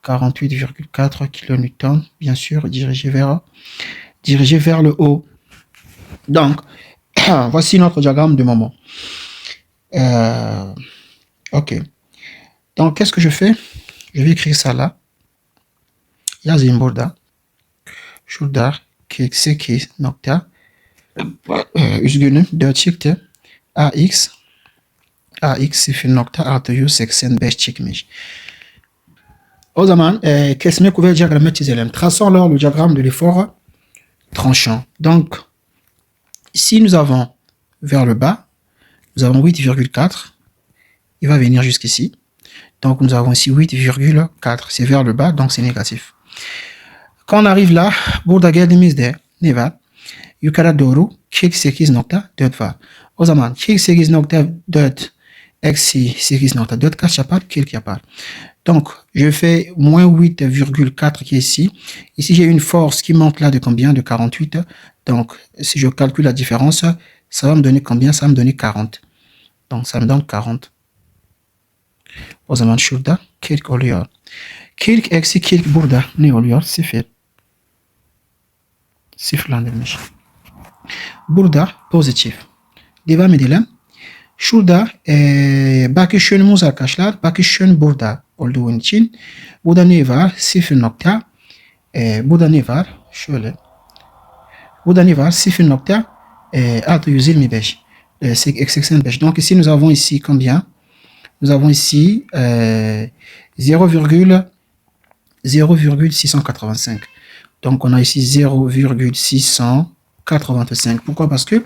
48,4 kN, bien sûr, dirigé vers le haut. Donc, voici notre diagramme de moment. Ok. Donc, qu'est-ce que je fais? Je vais écrire ça là. Yazayım burada. Şurada 48 nokta üzgünüm 4 çıktı. AX 0.685 çıkmış. O zaman kesme kuvvet diagramı çizelim. Traçons alors le diagramme de l'effort tranchant. Donc, ici nous avons vers le bas, nous avons 8,4. Il va venir jusqu'ici. Donc, nous avons ici 8,4. C'est vers le bas, donc c'est négatif. Quand on arrive là, burada geldiğimizde ne var? Yukarı doğru 48.4 var. O zaman 48.4 eksi 8.4 kaç yapar? 40 yapar. Donc, je fais moins 8,4 qui est ici. Ici, j'ai une force qui monte là de combien? De 48. Donc, si je calcule la différence, ça va me donner combien? Ça va me donner 40. Donc, ça me donne 40. O zaman şurada 40 oluyor. 40 eksi 40 burada ne oluyor? 0. Sıfırlandırmış. Burada pozitif. Devam edelim. Şurada bakış yönümüz arkadaşlar. Bakış yön burada olduğu için. Burada ne var? 0 nokta. Burada ne var? Şöyle. Burada ne var? 0.625. 85. Donc ici nous avons ici combien? Nous avons ici 0,685. Donc on a ici 0,685. Pourquoi? Parce que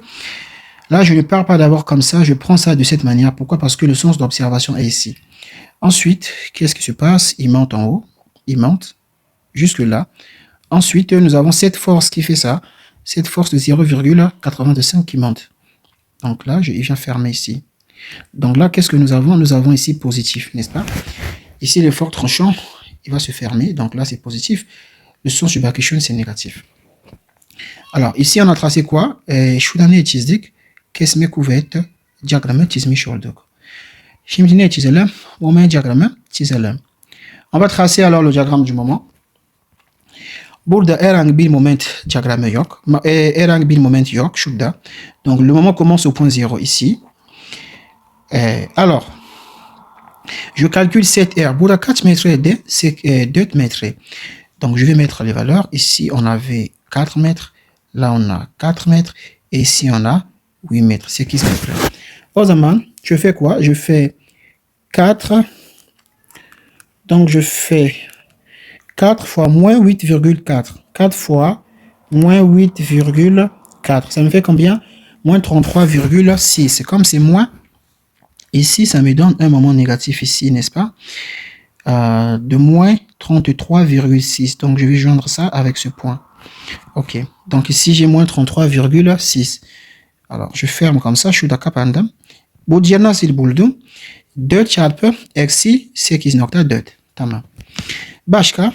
là, je ne pars pas d'abord comme ça, je prends ça de cette manière. Pourquoi? Parce que le sens d'observation est ici. Ensuite, qu'est-ce qui se passe? Il monte en haut, il monte jusque là. Ensuite, nous avons cette force qui fait ça, cette force de 0,85 qui monte. Donc là, je viens fermer ici. Donc là, qu'est-ce que nous avons? Nous avons ici positif, n'est-ce pas? Ici, l'effort tranchant, il va se fermer. Donc là, c'est positif. Le sens du bakışın, c'est négatif. Alors, ici, on a tracé quoi? Şurada ne çizdik? Kesme kuvvet diyagramı çizmiş olduk. Şimdi ne çizelim? Moment diyagramı çizelim. On va tracer alors le diagramme du moment. Burada herhangi bir moment diyagramı yok. Herhangi bir moment yok şurada. Donc, le moment commence au point 0 ici. Alors, je calcule cette R. Burada kaç metreydi? C'est 4 mètres. Donc, je vais mettre les valeurs. Ici, on avait 4 mètres. Là, on a 4 mètres. Et ici, on a 8 mètres. C'est qui ce mètre? au zaman, je fais quoi? Je fais 4. Donc, je fais 4 fois moins 8,4. 4 fois moins 8,4. Ça me fait combien? Moins 33,6. Comme c'est moins, ici, ça me donne un moment négatif ici, n'est-ce pas? De moins 33,6. Donc, je vais joindre ça avec ce point. OK. Donc, ici, j'ai moins 33,6. Alors, je ferme comme ça. Je suis d'accord. Bu diğerine sil buldum. 4 çarpı eksi 8,4. Tamam. Başka?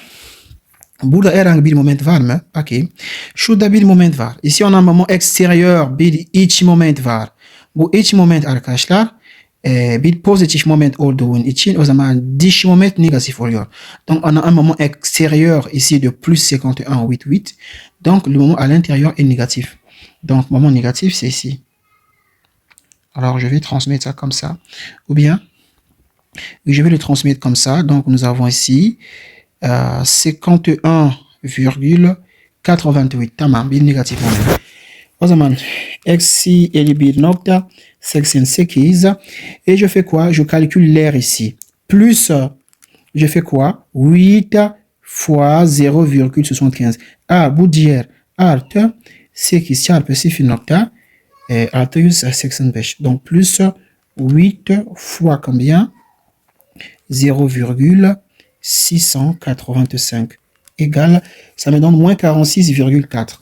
Burada herhangi bir moment var mı? Bakayım. Şurada bir moment var. Ici on a un moment extérieur, bir iç moment var. Bu iç moment arkadaşlar bir pozitif moment olduğu için o zaman dış moment negatif oluyor. Donc on a un moment extérieur ici de plus 51,88. Donc le moment à l'intérieur est négatif. Donc moment négatif c'est ici. Alors je vais transmettre ça comme ça. Ou bien je vais le transmettre comme ça. Donc nous avons ici 51,88. Tamam, bir negatif moment. O zaman eksi 51,88 et je fais quoi? Je calcule l'air ici. Plus, je fais quoi? 8 fois 0,75. Bu diğer artı 8 çarpı 0 artı 185. Donc plus 8 fois combien? 0,685 égale, ça me donne moins 46,4.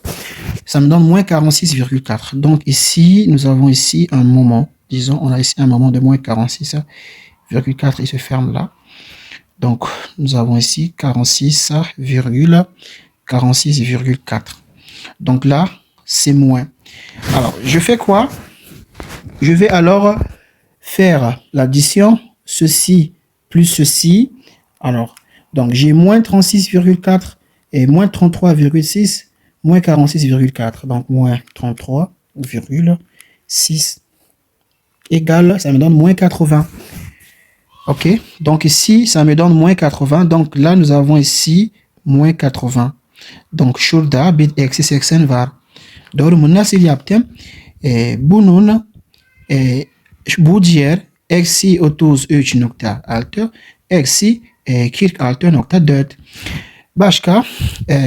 Ça me donne moins 46,4. Donc ici, nous avons ici un moment. Disons, on a ici un moment de moins 46,4. Il se ferme là. Donc, nous avons ici 46,4. Donc là, c'est moins. Alors, je fais quoi? Je vais alors faire l'addition. Ceci plus ceci. Alors, donc j'ai moins 36,4 et moins 33,6, moins 46,4. Donc, moins 33,6 égale, ça me donne moins 80. OK? Donc ici, ça me donne moins 80. Donc là, nous avons ici moins 80. Donc, şurada bir eksi 80 var. Doğru mu? Nasıl yaptım? Bunun bu diğer eksi 33,6 eksi 46,4. Başka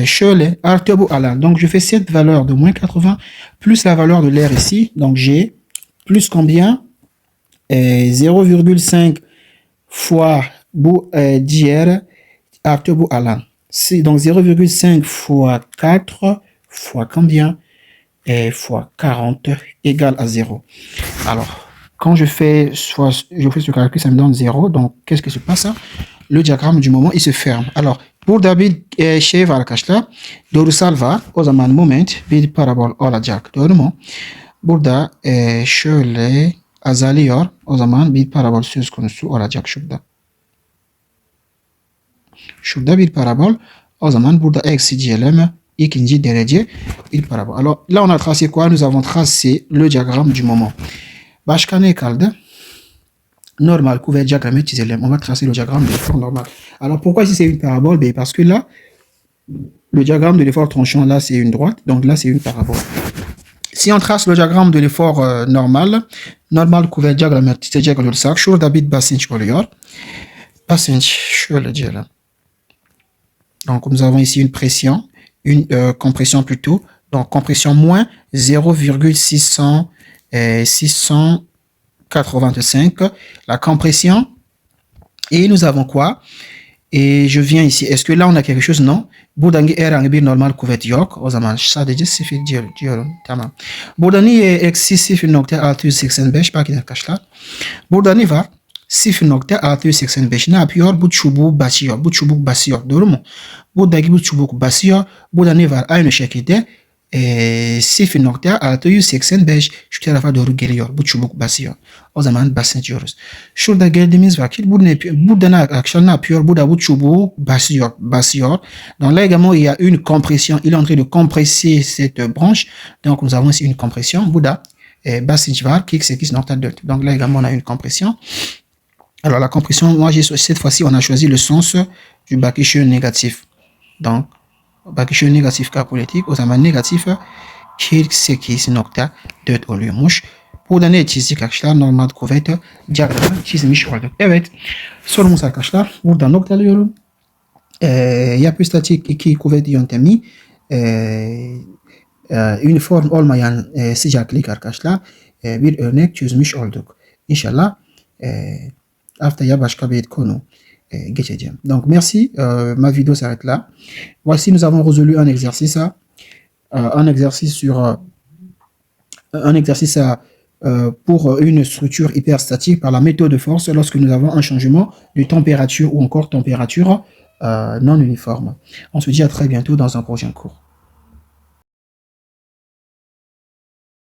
şöyle artı bu alan. Donc je fais cette valeur de moins 80 plus la valeur de l'air ici. Donc j'ai plus combien? 0,5 fois bu diğer artı bu alan. Donc 0,5 fois 4 fois combien? Fois 40 égale à 0. Alors, quand je fais ce calcul, ça me donne 0. Donc, qu'est-ce que se passe? Le diagramme du moment, il se ferme. Alors, burada bir şey var arkadaşlar. Doğrusal var. O zaman moment bir parabol olacak. Doğru mu? Burada şöyle azalıyor. O zaman bir parabol söz konusu olacak şurada. Şurada bir parabol. O zaman burada eksi diyelim. İkinci derece bir parabol. Alors, là, on a tracé quoi? Nous avons tracé le diagramme du moment. Başka ne kaldı? Normal, couvert diagramme çizelim. On va tracer le diagramme de l'effort normal. Alors, pourquoi ici c'est une parabole? Ben, parce que là, le diagramme de l'effort tranchant, là, c'est une droite. Donc là, c'est une parabole. Si on trace le diagramme de l'effort normal, couvert diagramme çizecek olursak, şurada bir basınç oluyor. Basınç, şöyle diyelim. Donc, nous avons ici une pression, une compression plutôt. Donc, compression moins 0,685. La compression. Et nous avons quoi? Et je viens ici. Est-ce que là, on a quelque chose? Non. Buradan herhangi bir normal kuvvet yok. O zaman sadece sıfır diyorum. Tamam. Burada niye eksi 0,685? Bakın arkadaşlar. Burada ne var? 0,685 ne yapıyor? Bu çubuğu basıyor. Bu çubuk basıyor. Doğru mu? Buradaki bu çubuk basıyor. Burada ne var? Aynı şekilde 0,685 şu tarafa doğru geliyor. Bu çubuk basıyor. O zaman basınç diyoruz. Şurada geldiğimiz vakit burada arkadaşlar ne yapıyor? Burada bu çubuğu basıyor. Donc là également il y a une compression. Il est en train de compresser cette branche. Donc nous avons ici une compression. Burada basınç var. 8,4. Donc là également on a une compression. Alors la compression, moi cette fois-ci on a choisi le sens du bakışıyor négatif. Donc bakışıyor négatif K politik o zaman negatif 48,4 oluyormuş. Burada ne çizdik arkadaşlar? Normal kuvvet diyagramı çizmiş olduk. Evet. Sorumuz arkadaşlar. Burada noktalıyorum. Yapı statik 2 kuvvet yöntemi uniform olmayan sıcaklık arkadaşlar bir örnek çözmüş olduk. İnşallah haftaya başka bir konu geçeceğim. Donc merci, ma vidéo s'arrête là. Voici, nous avons résolu un exercice, un exercice pour une structure hyperstatique par la méthode de force lorsque nous avons un changement de température ou encore température non uniforme. On se dit à très bientôt dans un prochain cours.